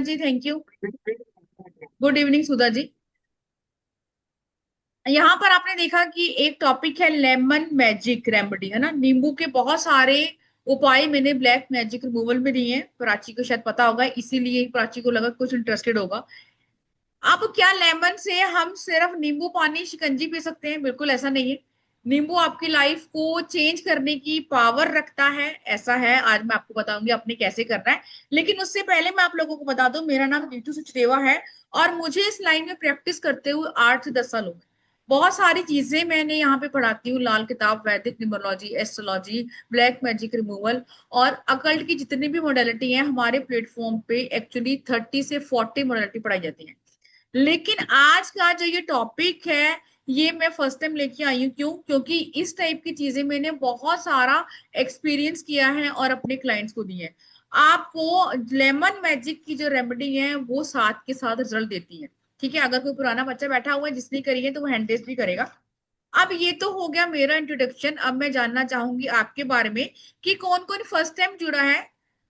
Ji, thank you. Good evening Sudha ji. यहाँ पर आपने देखा कि एक टॉपिक है लेमन मैजिक रेमेडी, है ना। नींबू के बहुत सारे उपाय मैंने ब्लैक मैजिक रिमूवल में दिए हैं। प्राची को शायद पता होगा, इसीलिए प्राची को लगा कुछ इंटरेस्टेड होगा। अब क्या लेमन से हम सिर्फ नींबू पानी शिकंजी पी सकते हैं? बिल्कुल ऐसा नहीं है। नींबू आपकी लाइफ को चेंज करने की पावर रखता है, ऐसा है। आज मैं आपको बताऊंगी आपने कैसे करना है। लेकिन उससे पहले मैं आप लोगों को बता दूं, मेरा नाम नीतू सुचदेवा है और मुझे इस लाइन में प्रैक्टिस करते हुए 8 से 10 साल हो गए। बहुत सारी चीजें मैंने यहाँ पे पढ़ाती हूँ, लाल किताब, वैदिक numerology, astrology, black magic removal और अकल्ट की जितनी भी मोडेलिटी है हमारे प्लेटफॉर्म पे एक्चुअली 30 से 40 मोडेलिटी पढ़ाई जाती है। लेकिन आज का जो ये टॉपिक है, ये मैं फर्स्ट टाइम लेके आई हूँ। क्यों? क्योंकि इस टाइप की चीजें मैंने बहुत सारा एक्सपीरियंस किया है और अपने क्लाइंट्स को दी है। आपको लेमन मैजिक की जो रेमेडी है वो साथ के साथ रिजल्ट देती है। ठीक है, अगर कोई पुराना बच्चा बैठा हुआ है जिसने करी है तो वो हैंड टेस्ट भी करेगा। अब ये तो हो गया मेरा इंट्रोडक्शन। अब मैं जानना चाहूंगी आपके बारे में कि कौन कौन फर्स्ट टाइम जुड़ा है।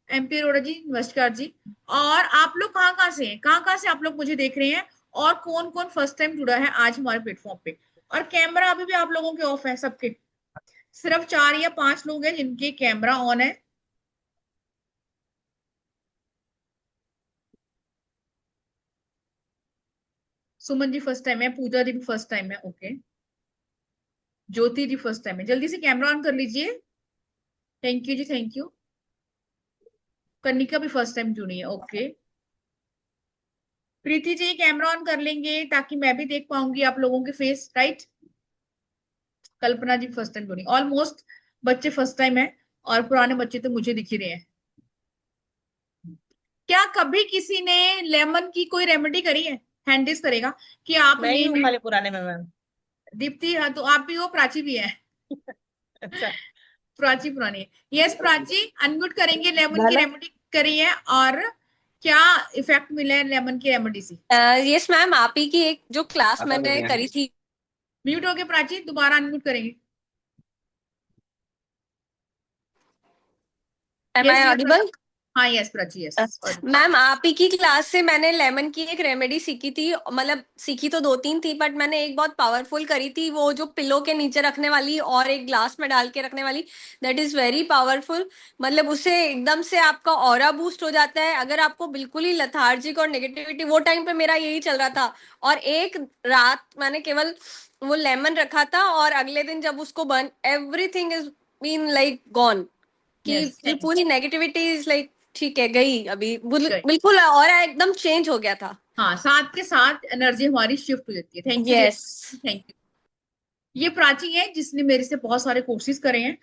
एमपी अरोड़ा जी, नमस्कार जी। और आप लोग कहाँ कहाँ से हैं, कहाँ कहाँ से आप लोग मुझे देख रहे हैं? और कौन कौन फर्स्ट टाइम जुड़ा है आज हमारे प्लेटफॉर्म पे? और कैमरा अभी भी आप लोगों के ऑफ है सबके? सिर्फ 4 या 5 लोग हैं जिनके कैमरा ऑन है। सुमन जी फर्स्ट टाइम है, पूजा जी भी फर्स्ट टाइम है, okay. Jyoti ji first time है, जल्दी से कैमरा ऑन कर लीजिए। थैंक यू जी, थैंक यू। कनिका भी फर्स्ट टाइम जुड़ी है, okay. Preeti ji camera on कर लेंगे ताकि मैं भी देख पाऊंगी आप लोगों के फेस, राइट। कल्पना जी फर्स्ट टाइम जुड़ी, ऑलमोस्ट बच्चे फर्स्ट टाइम है। और पुराने बच्चे तो मुझे दिख ही रहे हैं। क्या कभी किसी ने लेमन की कोई रेमेडी करी है? हैंड रेज करेगा कि मैं आपने। ही हूँ खाली पुराने में मैम। दीप्ति, हाँ तो आप भी हो, प्राची भी है। अच्छा। प्राची पुरानी है। यस प्राची, अनम्यूट करेंगे। लेमन की गाना। रेमेडी करी है और क्या इफेक्ट मिला है लेमन की रेमेडी से? यस मैम, आप ही की एक जो क्लास आता नहीं मैंने है। करी थी। म्यूट हो गए प्राची, दोबारा अनम्यूट करेंगे। Am yes I yes audible? हाँ यस प्राची, यस। मैम, आप ही की क्लास से मैंने लेमन की एक रेमेडी सीखी थी। मतलब सीखी तो दो तीन थी, बट मैंने एक बहुत पावरफुल करी थी, वो जो पिलो के नीचे रखने वाली और एक ग्लास में डाल के रखने वाली। That is very powerful. मतलब उससे एकदम से आपका ऑरा बूस्ट हो जाता है। अगर आपको बिल्कुल ही लथार्जिक और नेगेटिविटी, वो टाइम पे मेरा यही चल रहा था। और एक रात मैंने केवल वो लेमन रखा था और अगले दिन जब उसको burn, everything is been like gone. कि यस, ये थैंक पूरी नेगेटिविटी इज लाइक ठीक है, गई अभी यू। बिल्कुल और एकदम चेंज हो गया था। हाँ, साथ के साथ एनर्जी हमारी शिफ्ट हो जाती है। Thank you, yes. Thank you. ये प्राची है जिसने मेरे से बहुत सारे कोर्सेज करे हैं।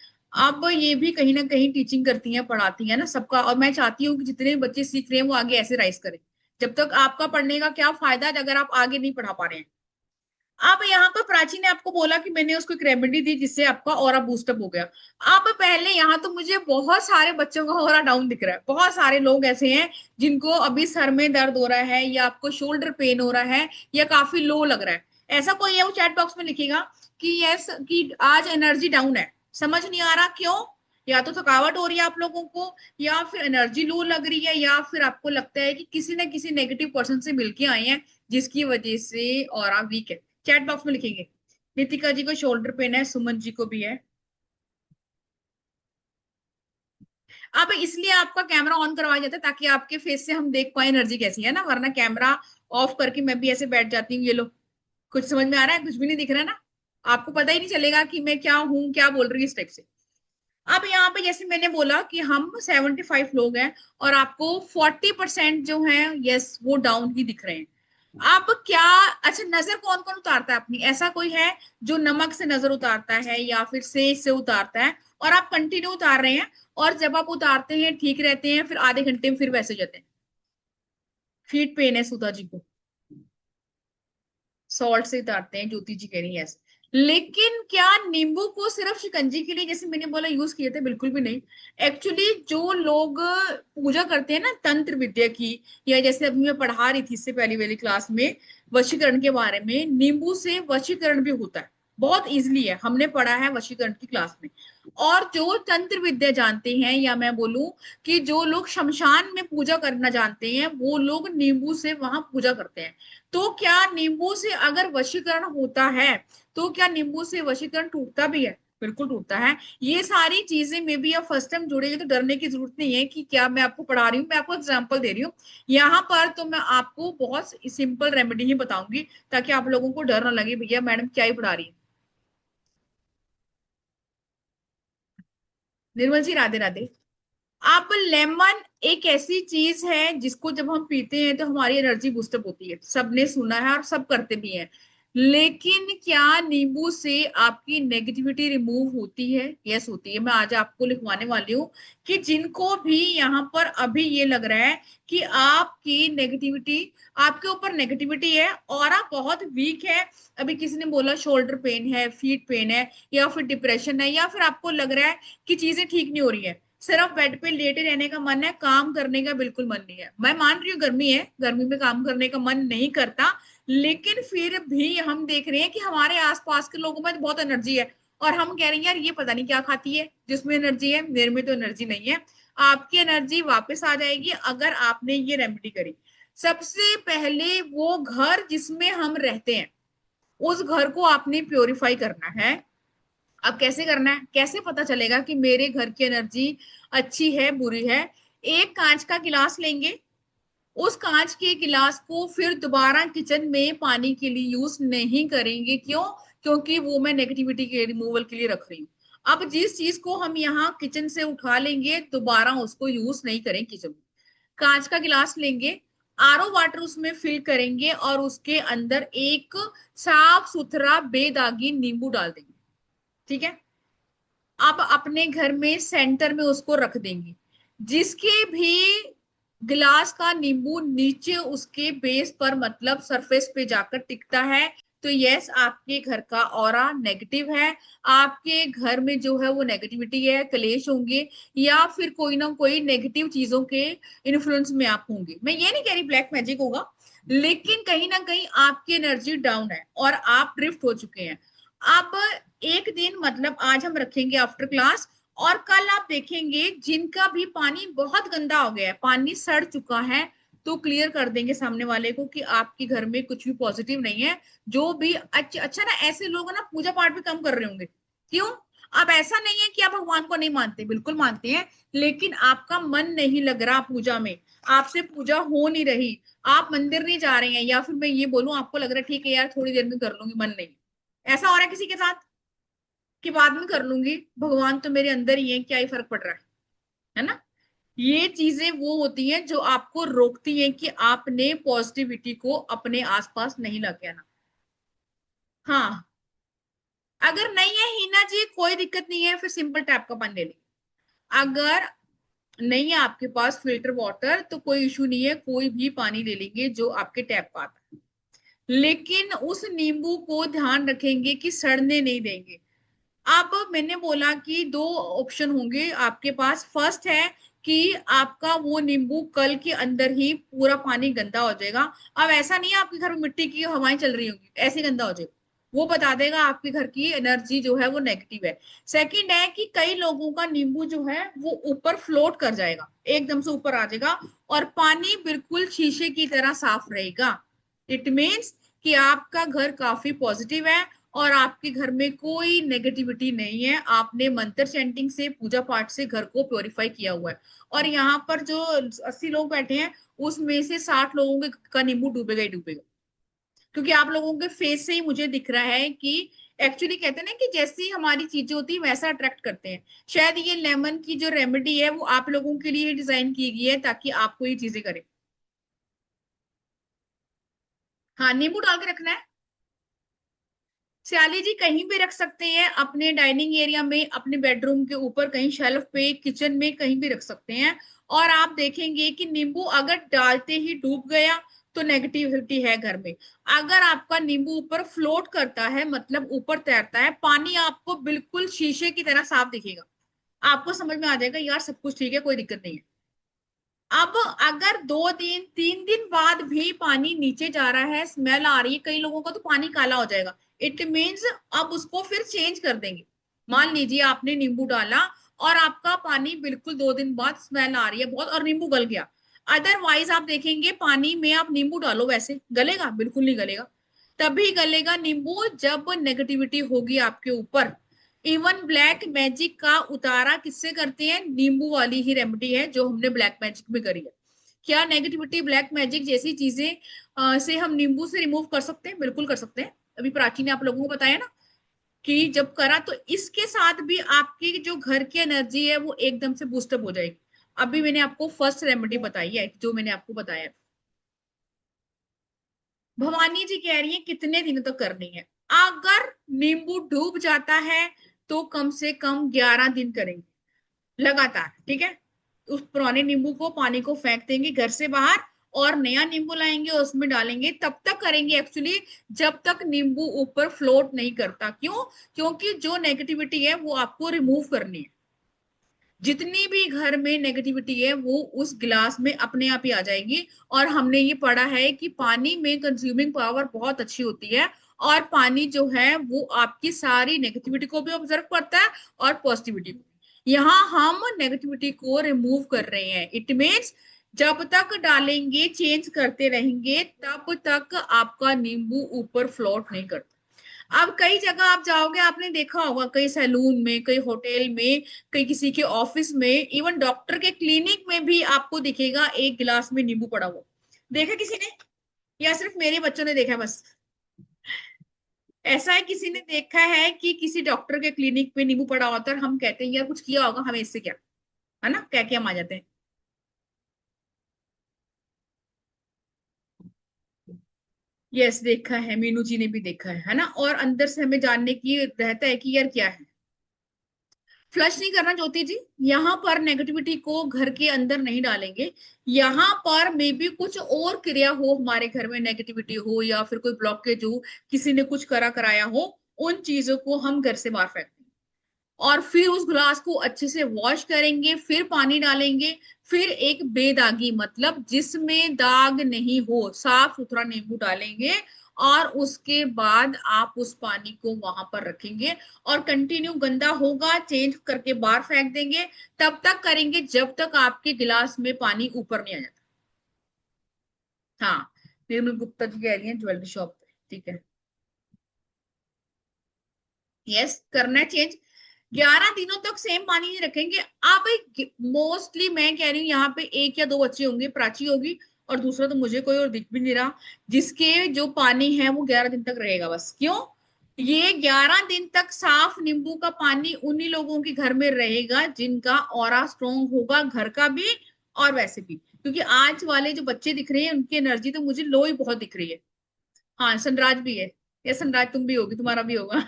अब ये भी कहीं ना कहीं टीचिंग करती हैं, पढ़ाती हैं ना सबका। और मैं चाहती हूँ कि जितने बच्चे सीख रहे हैं वो आगे ऐसे राइज करें। जब तक आपका पढ़ने का क्या फायदा है अगर आप आगे नहीं पढ़ा पा रहे हैं। अब यहाँ पर प्राची ने आपको बोला कि मैंने उसको एक रेमेडी दी जिससे आपका ऑरा बूस्टअप हो गया। अब पहले यहाँ तो मुझे बहुत सारे बच्चों का ऑरा डाउन दिख रहा है। बहुत सारे लोग ऐसे हैं जिनको अभी सर में दर्द हो रहा है या आपको शोल्डर पेन हो रहा है या काफी लो लग रहा है। ऐसा कोई है वो चैट बॉक्स में लिखेगा कि यस कि आज एनर्जी डाउन है। समझ नहीं आ रहा क्यों। या तो थकावट हो रही है आप लोगों को, या फिर एनर्जी लो लग रही है, या फिर आपको लगता है कि किसी ना किसी नेगेटिव पर्सन से मिलके आए हैं जिसकी वजह से ऑरा वीक है। चैट बॉक्स में लिखेंगे। नितिका जी को शोल्डर पेन है, सुमन जी को भी है। अब इसलिए आपका कैमरा ऑन करवाया जाता है ताकि आपके फेस से हम देख पाए एनर्जी कैसी है ना, वरना कैमरा ऑफ करके मैं भी ऐसे बैठ जाती हूँ। ये लो, कुछ समझ में आ रहा है? कुछ भी नहीं दिख रहा ना। आपको पता ही नहीं चलेगा कि मैं क्या हूँ, क्या बोल रही हूँ, इस टाइप से। अब यहाँ पे जैसे मैंने बोला कि हम 75 लोग हैं और आपको 40% जो है, यस, वो डाउन ही दिख रहे हैं। अब क्या, अच्छा, नजर कौन कौन उतारता है अपनी? ऐसा कोई है जो नमक से नजर उतारता है या फिर सेज से उतारता है और आप कंटिन्यू उतार रहे हैं और जब आप उतारते हैं ठीक रहते हैं, फिर आधे घंटे में फिर वैसे हो जाते हैं? फीट पेन है सुधा जी को, सॉल्ट से उतारते हैं, ज्योति जी कह रही है yes। लेकिन क्या नींबू को सिर्फ शिकंजी के लिए जैसे मैंने बोला यूज किए थे? बिल्कुल भी नहीं। एक्चुअली जो लोग पूजा करते हैं ना तंत्र विद्या की, या जैसे अभी मैं पढ़ा रही थी इससे पहली वाली क्लास में वशीकरण के बारे में, नींबू से वशीकरण भी होता है। बहुत इजीली है, हमने पढ़ा है वशीकरण की क्लास में। और जो तंत्र विद्या जानते हैं, या मैं बोलूं कि जो लोग शमशान में पूजा करना जानते हैं, वो लोग नींबू से वहां पूजा करते हैं। तो क्या नींबू से अगर वशीकरण होता है, तो क्या नींबू से वशीकरण टूटता भी है? बिल्कुल टूटता है। ये सारी चीजें में भी आप फर्स्ट टाइम जुड़ेंगे तो डरने की जरूरत नहीं है कि क्या मैं आपको पढ़ा रही हूँ, मैं आपको एग्जाम्पल दे रही हूँ। यहाँ पर तो मैं आपको बहुत सिंपल रेमेडी ही बताऊंगी, ताकि आप लोगों को डर ना लगे भैया मैडम क्या ही पढ़ा रही है। निर्मल जी राधे राधे। आप लेमन एक ऐसी चीज है जिसको जब हम पीते हैं तो हमारी एनर्जी बूस्टअप होती है, सबने सुना है और सब करते भी हैं। लेकिन क्या नींबू से आपकी नेगेटिविटी रिमूव होती है? यस होती है। मैं आज आपको लिखवाने वाली हूँ कि जिनको भी यहाँ पर अभी ये लग रहा है कि आपकी नेगेटिविटी, आपके ऊपर नेगेटिविटी है और आप बहुत वीक है, अभी किसी ने बोला शोल्डर पेन है, फीट पेन है, या फिर डिप्रेशन है, या फिर आपको लग रहा है कि चीजें ठीक नहीं हो रही है, सिर्फ बेड पे लेटे रहने का मन है, काम करने का बिल्कुल मन नहीं है। मैं मान रही हूँ गर्मी है, गर्मी में काम करने का मन नहीं करता, लेकिन फिर भी हम देख रहे हैं कि हमारे आसपास के लोगों में तो बहुत एनर्जी है, और हम कह रहे हैं यार ये पता नहीं क्या खाती है जिसमें एनर्जी है, मेरे में तो एनर्जी नहीं है। आपकी एनर्जी वापस आ जाएगी अगर आपने ये रेमेडी करी। सबसे पहले वो घर जिसमें हम रहते हैं, उस घर को आपने प्योरीफाई करना है। अब कैसे करना है, कैसे पता चलेगा कि मेरे घर की एनर्जी अच्छी है बुरी है? एक कांच का गिलास लेंगे, उस कांच के गिलास को फिर दोबारा किचन में पानी के लिए यूज नहीं करेंगे। क्यों? क्योंकि वो मैं नेगेटिविटी के रिमूवल के लिए रख रही हूँ। अब जिस चीज को हम यहाँ किचन से उठा लेंगे, दोबारा उसको यूज नहीं करें किचन में। कांच का गिलास लेंगे, आरओ वाटर उसमें फिल करेंगे और उसके अंदर एक साफ सुथरा बेदागी नींबू डाल देंगे। ठीक है? आप अपने घर में सेंटर में उसको रख देंगे। जिसके भी गिलास का नींबू नीचे उसके बेस पर, मतलब सरफेस पे जाकर टिकता है, तो यस आपके घर का ऑरा नेगेटिव है। आपके घर में जो है वो नेगेटिविटी है, कलेश होंगे, या फिर कोई ना कोई नेगेटिव चीजों के इन्फ्लुएंस में आप होंगे। मैं ये नहीं कह रही ब्लैक मैजिक होगा, लेकिन कहीं ना कहीं आपकी एनर्जी डाउन है और आप ड्रिफ्ट हो चुके हैं। अब एक दिन, मतलब आज हम रखेंगे आफ्टर क्लास, और कल आप देखेंगे जिनका भी पानी बहुत गंदा हो गया है, पानी सड़ चुका है, तो क्लियर कर देंगे सामने वाले को कि आपके घर में कुछ भी पॉजिटिव नहीं है। जो भी अच्छा अच्छा ना, ऐसे लोग ना पूजा पाठ भी कम कर रहे होंगे। क्यों? अब ऐसा नहीं है कि आप भगवान को नहीं मानते, बिल्कुल मानते हैं, लेकिन आपका मन नहीं लग रहा पूजा में, आपसे पूजा हो नहीं रही, आप मंदिर नहीं जा रहे हैं, या फिर मैं ये बोलूं आपको लग रहा है ठीक है यार थोड़ी देर में कर लूंगी, मन नहीं। ऐसा हो रहा है किसी के साथ कि बाद में कर लूंगी, भगवान तो मेरे अंदर ही है, क्या ही फर्क पड़ रहा है ना? ये चीजें वो होती हैं जो आपको रोकती हैं कि आपने पॉजिटिविटी को अपने आसपास नहीं लाके आना। हाँ, अगर नहीं है हीना जी कोई दिक्कत नहीं है, फिर सिंपल टैप का पानी ले लेंगे। अगर नहीं है आपके पास फिल्टर वाटर तो कोई इशू नहीं है, कोई भी पानी ले लेंगे जो आपके टैप का आता है। लेकिन उस नींबू को ध्यान रखेंगे कि सड़ने नहीं देंगे। अब मैंने बोला कि दो ऑप्शन होंगे आपके पास। फर्स्ट है कि आपका वो नींबू कल के अंदर ही पूरा पानी गंदा हो जाएगा। अब ऐसा नहीं है आपके घर में मिट्टी की हवाएं चल रही होंगी ऐसे गंदा हो जाएगा, वो बता देगा आपके घर की एनर्जी जो है वो नेगेटिव है। सेकंड है कि कई लोगों का नींबू जो है वो ऊपर फ्लोट कर जाएगा, एकदम से ऊपर आ जाएगा, और पानी बिल्कुल शीशे की तरह साफ रहेगा। इट मीन्स कि आपका घर काफी पॉजिटिव है और आपके घर में कोई नेगेटिविटी नहीं है, आपने मंत्र चैंटिंग से, पूजा पाठ से घर को प्योरीफाई किया हुआ है। और यहाँ पर जो 80 लोग बैठे हैं, उसमें से 60 लोगों के का नींबू डूबेगा ही डूबेगा, क्योंकि आप लोगों के फेस से ही मुझे दिख रहा है कि एक्चुअली कहते हैं ना कि जैसी हमारी चीजें होती है वैसा अट्रैक्ट करते हैं। शायद ये लेमन की जो रेमेडी है वो आप लोगों के लिए डिजाइन की गई है ताकि आपको ये चीजें करें। हाँ, नींबू डाल के रखना है। सियाली जी कहीं भी रख सकते हैं, अपने डाइनिंग एरिया में, अपने बेडरूम के ऊपर, कहीं शेल्फ पे, किचन में, कहीं भी रख सकते हैं। और आप देखेंगे कि नींबू अगर डालते ही डूब गया तो नेगेटिविटी है घर में। अगर आपका नींबू ऊपर फ्लोट करता है, मतलब ऊपर तैरता है, पानी आपको बिल्कुल शीशे की तरह साफ दिखेगा, आपको समझ में आ जाएगा यार सब कुछ ठीक है, कोई दिक्कत नहीं है। अब अगर 2 दिन 3 दिन बाद भी पानी नीचे जा रहा है, स्मेल आ रही है, कई लोगों का तो पानी काला हो जाएगा, इट मीन्स अब उसको फिर चेंज कर देंगे। मान लीजिए आपने नींबू डाला और आपका पानी बिल्कुल 2 दिन बाद स्मेल आ रही है बहुत और नींबू गल गया। अदरवाइज आप देखेंगे पानी में आप नींबू डालो वैसे गलेगा? बिल्कुल नहीं गलेगा। तभी गलेगा नींबू जब नेगेटिविटी होगी आपके ऊपर। इवन ब्लैक मैजिक का उतारा किससे करते हैं? नींबू वाली ही रेमेडी है जो हमने ब्लैक मैजिक में करी है। क्या नेगेटिविटी ब्लैक मैजिक जैसी चीजें से हम नींबू से रिमूव कर सकते हैं? बिल्कुल कर सकते हैं। अभी प्राची ने आप लोगों को बताया ना कि जब करा तो इसके साथ भी आपकी जो घर की एनर्जी है वो एकदम से बूस्टअप हो जाएगी। अभी मैंने आपको फर्स्ट रेमेडी बताई है जो मैंने आपको बताया। भवानी जी कह रही है कितने दिनों तक करनी है? अगर नींबू डूब जाता है तो कम से कम 11 दिन करेंगे लगातार, ठीक है। उस पुराने नींबू को पानी को फेंक देंगे घर से बाहर और नया नींबू लाएंगे और उसमें डालेंगे, तब तक करेंगे एक्चुअली जब तक नींबू ऊपर फ्लोट नहीं करता। क्यों? क्योंकि जो नेगेटिविटी है वो आपको रिमूव करनी है। जितनी भी घर में नेगेटिविटी है वो उस गिलास में अपने आप ही आ जाएगी। और हमने ये पढ़ा है कि पानी में कंज्यूमिंग पावर बहुत अच्छी होती है और पानी जो है वो आपकी सारी नेगेटिविटी को भी ऑब्जर्व करता है और पॉजिटिविटी को। यहाँ हम नेगेटिविटी को रिमूव कर रहे हैं। इट मीन्स जब तक डालेंगे चेंज करते रहेंगे तब तक आपका नींबू ऊपर फ्लोट नहीं करता। अब कई जगह आप जाओगे आपने देखा होगा, कई सैलून में, कई होटल में, कई किसी के ऑफिस में, इवन डॉक्टर के क्लिनिक में भी आपको दिखेगा एक गिलास में नींबू पड़ा हुआ। देखा किसी ने या सिर्फ मेरे बच्चों ने देखा बस? ऐसा है किसी ने देखा है कि किसी डॉक्टर के क्लिनिक में नींबू पड़ा होता है और हम कहते हैं यार कुछ किया होगा हमें इससे क्या, है ना, कह के हम आ जाते हैं। यस देखा है, मीनू जी ने भी देखा है ना। और अंदर से हमें जानने की रहता है कि यार क्या है। फ्लश नहीं करना ज्योति जी, यहाँ पर नेगेटिविटी को घर के अंदर नहीं डालेंगे। यहाँ पर मे बी कुछ और क्रिया हो, हमारे घर में नेगेटिविटी हो या फिर कोई ब्लॉकेज हो, किसी ने कुछ करा कराया हो, उन चीजों को हम घर से बाहर फेंकते हैं। और फिर उस ग्लास को अच्छे से वॉश करेंगे, फिर पानी डालेंगे, फिर एक बेदागी मतलब जिसमें दाग नहीं हो साफ सुथरा नींबू डालेंगे और उसके बाद आप उस पानी को वहां पर रखेंगे और कंटिन्यू गंदा होगा चेंज करके बाहर फेंक देंगे। तब तक करेंगे जब तक आपके गिलास में पानी ऊपर नहीं आ जाता। हाँ, निर्मल गुप्ता जी कह रही है ज्वेलरी शॉप पे, ठीक है। यस करना है चेंज। 11 दिनों तक सेम पानी नहीं रखेंगे। आप मोस्टली मैं कह रही हूँ यहाँ पे एक या दो बच्चे होंगे, प्राची होगी और दूसरा तो मुझे कोई और दिख भी नहीं रहा, जिसके जो पानी है वो 11 दिन तक रहेगा बस। क्यों? ये 11 दिन तक साफ नींबू का पानी उन्हीं लोगों के घर में रहेगा जिनका ऑरा स्ट्रॉन्ग होगा, घर का भी और वैसे भी। क्योंकि आज वाले जो बच्चे दिख रहे हैं उनकी एनर्जी तो मुझे लो ही बहुत दिख रही है। हाँ सनराज भी है। ये सनराज तुम भी होगी, तुम्हारा भी होगा।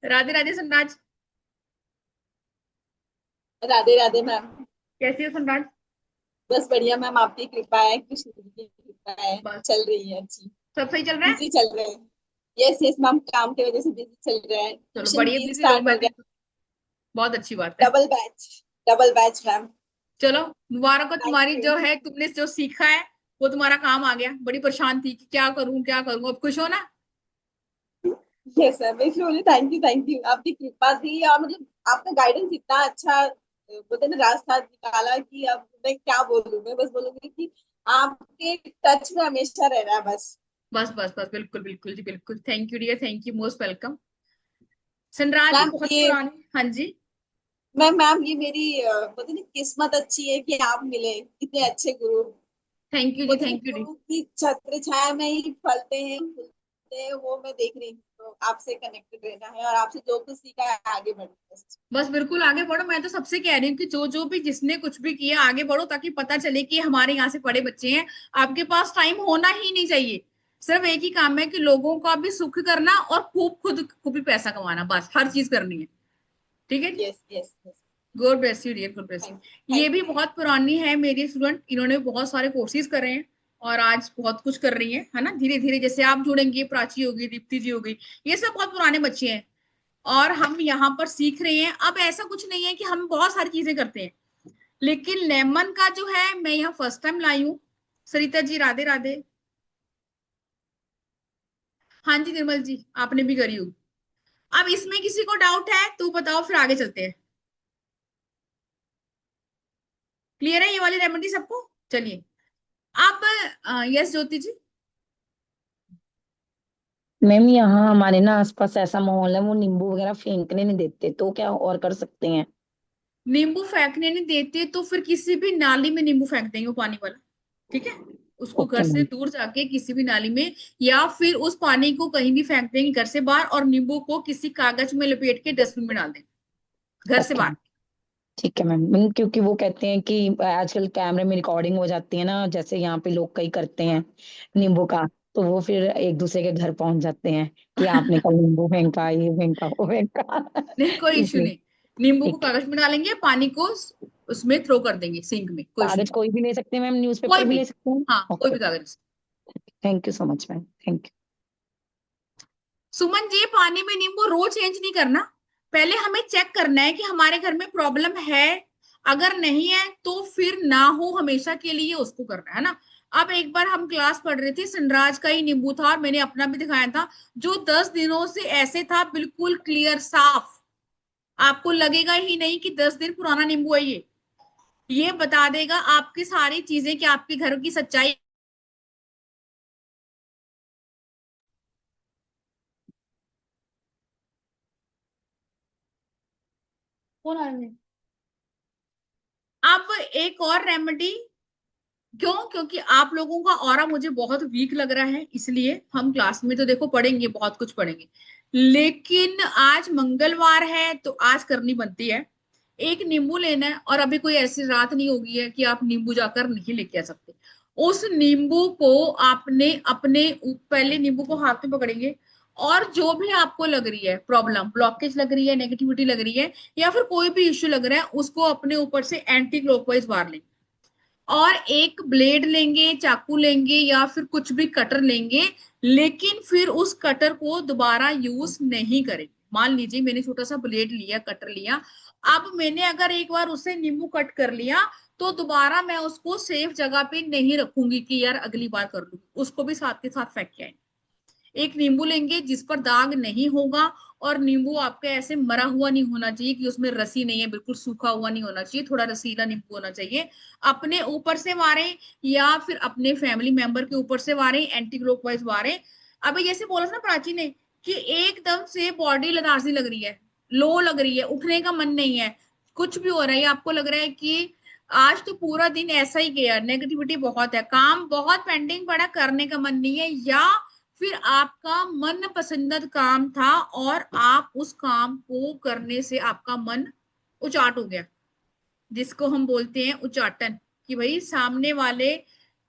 राधे राधे सनराज। राधे राधे मैम। कैसी हो सनराज? बस बढ़िया मैम, आपकी कृपा है, कृष्ण जी की कृपा है, बस चल रही है अच्छी। सब सही चल रहा है। बिजी चल रहे हैं। यस यस मैम, काम की वजह से बिजी चल रहे हैं, चलो ट्यूशन बढ़िया, भी बिजी रहो, स्टार्ट हो मैं गया। तो बहुत अच्छी बात है। Double batch ma'am. चलो मुबारक हो, थैंक तुम्हारी यू। जो है तुमने जो सीखा है वो तुम्हारा काम आ गया। बड़ी परेशान थी कि क्या करूं क्या करूं, अब खुश हो ना? यस सर, मैं बोली थैंक यू, आपकी कृपा थी और मतलब आपका गाइडेंस इतना अच्छा, बोलते हैं ना, रास्ता निकाला कि अब मैं क्या बोलूं। मैं बस बोलूंगी कि आपके टच में हमेशा रहना है बस। बस बस बस बिल्कुल बिल्कुल जी बिल्कुल। Thank you dear, thank you, most welcome. Sanraj ji ma'am बहुत ये पुरानी, हाँ जी। मैम ये मेरी बोलते हैं ना, किस्मत अच्छी है कि आप मिले, इतने अच्छे गुरु। थैंक यू जी, बोलते हैं थैंक यू डी। गुरु की छत्र छाया में ही फलते हैं फूलते हैं, वो मैं देख रही हूँ। तो आपसे कनेक्टेड रहना है और आपसे जो कुछ सीखा है आगे बढ़ना है। बस बिल्कुल आगे बढ़ो। मैं तो सबसे कह रही हूँ कि जो जो भी जिसने कुछ भी किया आगे बढ़ो, ताकि पता चले कि हमारे यहाँ से पढ़े बच्चे हैं। आपके पास टाइम होना ही नहीं चाहिए, सिर्फ एक ही काम है कि लोगों का भी सुख करना और खूब खुद खूब भी पैसा कमाना, बस हर चीज करनी है। ठीक है जी। Yes yes yes. God bless you dear, God bless you. Thank ये थैंक भी यू। बहुत पुरानी है मेरी स्टूडेंट, इन्होंने बहुत सारे कोर्सेज करे हैं और आज बहुत कुछ कर रही है ना। धीरे धीरे जैसे आप जुड़ेंगे, प्राची होगी, दीप्ति जी होगी, ये सब बहुत पुराने बच्चे हैं और हम यहाँ पर सीख रहे हैं। अब ऐसा कुछ नहीं है कि हम बहुत सारी चीजें करते हैं, लेकिन लेमन का जो है मैं यहाँ फर्स्ट टाइम लाई हूँ। सरिता जी राधे राधे। हाँ जी निर्मल जी, आपने भी करी होगी। अब इसमें किसी को डाउट है तो बताओ, फिर आगे चलते हैं। क्लियर है ये वाली रेमेडी सबको? चलिए। अब यस ज्योति जी। मैम यहाँ हमारे ना आसपास ऐसा माहौल है, वो नींबू वगैरह फेंकने नहीं देते, तो क्या और कर सकते हैं? नींबू फेंकने नहीं देते तो फिर किसी भी नाली में नींबू फेंक देंगे, वो पानी वाला। ठीक है, उसको घर ओके से मैम। दूर जाके किसी भी नाली में, या फिर उस पानी को कहीं भी फेंक देंगे घर से बाहर, और नींबू को किसी कागज में लपेट के डस्टबिन में डाल देंगे घर से ओके बाहर। मैम। ठीक है मैम। क्योंकि वो कहते हैं कि आजकल कैमरे में रिकॉर्डिंग हो जाती है ना, जैसे यहाँ पे लोग कई करते हैं नींबू का, तो वो फिर एक दूसरे के घर पहुंच जाते हैं कि आपने कल नींबू फेंका, ये फेंका, वो फेंका। नहीं कोई इशू इसलिए। नहीं। नींबू को ठीक है। कागज में डालेंगे, पानी को उसमें थ्रो कर देंगे सिंक में, कोई इशू कागज नहीं। कोई भी ले सकते हैं मैम, कोई न्यूज़पेपर भी भी, ले सकते हैं? हाँ कोई ओके। भी कागज। Thank you so much ma'am, thank Suman ji, पानी में नींबू रोज चेंज नहीं करना। पहले हमें चेक करना है कि हमारे घर में प्रॉब्लम है। अगर नहीं है तो फिर ना हो हमेशा के लिए उसको करना है ना। अब एक बार हम क्लास पढ़ रहे थे, सनराज का ही नींबू था और मैंने अपना भी दिखाया था, जो 10 दिनों से ऐसे था, बिल्कुल क्लियर साफ। आपको लगेगा ही नहीं कि 10 दिन पुराना नींबू है ये बता देगा आपकी सारी चीजें कि आपके घर की सच्चाई। कौन आ रहे हैं? अब एक और रेमेडी। क्यों? क्योंकि आप लोगों का ऑरा मुझे बहुत वीक लग रहा है, इसलिए हम क्लास में तो देखो पढ़ेंगे, बहुत कुछ पढ़ेंगे, लेकिन आज मंगलवार है तो आज करनी बनती है। एक नींबू लेना है, और अभी कोई ऐसी रात नहीं होगी है कि आप नींबू जाकर नहीं लेके आ सकते। उस नींबू को आपने अपने पहले नींबू को हाथ में पकड़ेंगे, और जो भी आपको लग रही है प्रॉब्लम, ब्लॉकेज लग रही है, नेगेटिविटी लग रही है, या फिर कोई भी इश्यू लग रहा है, उसको अपने ऊपर से एंटी क्लॉकवाइज मार लेंगे। और एक ब्लेड लेंगे, चाकू लेंगे, या फिर कुछ भी कटर लेंगे, लेकिन फिर उस कटर को दोबारा यूज नहीं करेंगे। मान लीजिए मैंने छोटा सा ब्लेड लिया, कटर लिया, अब मैंने अगर एक बार उससे नींबू कट कर लिया, तो दोबारा मैं उसको सेफ जगह पे नहीं रखूंगी कि यार अगली बार कर लूंगी, उसको भी साथ के साथ फेंक के आएंगे। एक नींबू लेंगे जिस पर दाग नहीं होगा, और नींबू आपका ऐसे मरा हुआ नहीं होना चाहिए कि उसमें रसी नहीं है, बिल्कुल सूखा हुआ नहीं होना चाहिए, थोड़ा रसीला नींबू होना चाहिए। अपने ऊपर से वारें, या फिर अपने फैमिली मेंबर के ऊपर से वारें, एंटी क्लॉकवाइज वारें। अभी जैसे बोला था ना प्राची ने कि एकदम से बॉडी लदासी लग रही है, लो लग रही है, उठने का मन नहीं है, कुछ भी हो रहा है, आपको लग रहा है कि आज तो पूरा दिन ऐसा ही गया, नेगेटिविटी बहुत है, काम बहुत पेंडिंग पड़ा, करने का मन नहीं है, या फिर आपका मन पसंद काम था और आप उस काम को करने से आपका मन उचाट हो गया, जिसको हम बोलते हैं उचाटन, कि भाई सामने वाले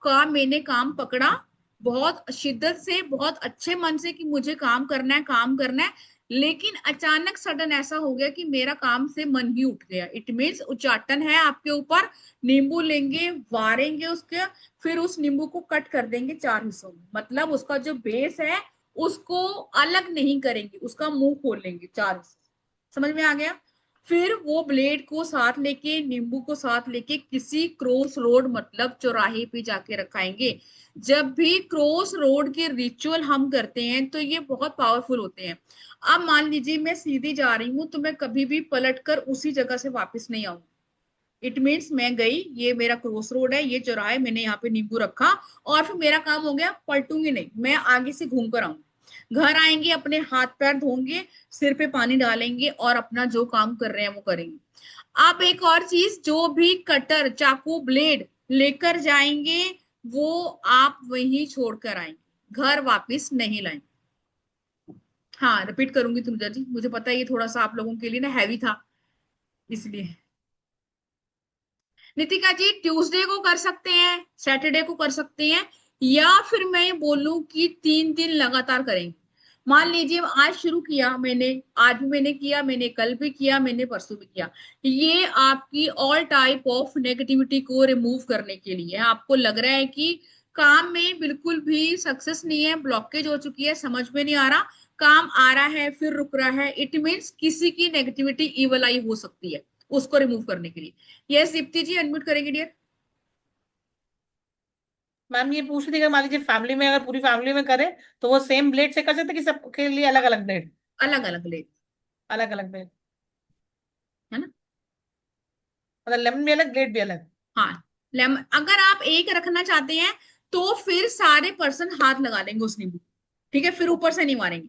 का मैंने काम पकड़ा बहुत शिद्दत से, बहुत अच्छे मन से कि मुझे काम करना है, काम करना है, लेकिन अचानक सडन ऐसा हो गया कि मेरा काम से मन ही उठ गया। इट मीन्स उचाटन है आपके ऊपर। नींबू लेंगे, वारेंगे उसके, फिर उस नींबू को कट कर देंगे 4 हिस्सों में, मतलब उसका जो बेस है उसको अलग नहीं करेंगे, उसका मुंह खोल लेंगे 4 हिस्से। समझ में आ गया? फिर वो ब्लेड को साथ लेके, नींबू को साथ लेके किसी क्रॉस रोड, मतलब चौराहे पे जाके रखाएंगे। जब भी क्रॉस रोड के रिचुअल हम करते हैं तो ये बहुत पावरफुल होते हैं। अब मान लीजिए मैं सीधी जा रही हूँ, तो मैं कभी भी पलट कर उसी जगह से वापस नहीं आऊंगी। इट मीन्स मैं गई, ये मेरा क्रॉस रोड है, ये चौराहा है, मैंने यहाँ पे नींबू रखा, और फिर मेरा काम हो गया, पलटूंगी नहीं, मैं आगे से घूम कर आऊंगी। घर आएंगे, अपने हाथ पैर धोंगे, सिर पे पानी डालेंगे, और अपना जो काम कर रहे हैं वो करेंगे। आप एक और चीज, जो भी कटर, चाकू, ब्लेड लेकर जाएंगे, वो आप वहीं छोड़कर आएंगे, घर वापस नहीं लाएंगे। हाँ रिपीट करूंगी तुम जी, मुझे पता है ये थोड़ा सा आप लोगों के लिए ना हैवी था, इसलिए। नितिका जी, ट्यूसडे को कर सकते हैं, सैटरडे को कर सकते हैं, या फिर मैं बोलूं कि 3 दिन लगातार करेंगे। मान लीजिए आज शुरू किया मैंने, आज भी मैंने किया, मैंने कल भी किया, मैंने परसों भी किया, ये आपकी ऑल टाइप ऑफ नेगेटिविटी को रिमूव करने के लिए है। आपको लग रहा है कि काम में बिल्कुल भी सक्सेस नहीं है, ब्लॉकेज हो चुकी है, समझ में नहीं आ रहा, काम आ रहा है फिर रुक रहा है, इट मीन्स किसी की नेगेटिविटी इवल आई हो सकती है, उसको रिमूव करने के लिए। यस दीप्ति जी, अनम्यूट करेंगे डियर। मैम ये पूछ रही थी कि मान लीजिए फैमिली में, अगर पूरी फैमिली में करे तो वो सेम ब्लेड से कर सकते कि सबके लिए अलग अलग ब्लेड? अलग अलग ले, अलग अलग ब्लेड, है ना। मतलब लेमन भी अलग, ब्लेड भी अलग? हाँ, लेमन अगर आप एक रखना चाहते हैं तो फिर सारे पर्सन हाथ लगा लेंगे उस नींबू, ठीक है, फिर ऊपर से नहीं मारेंगे।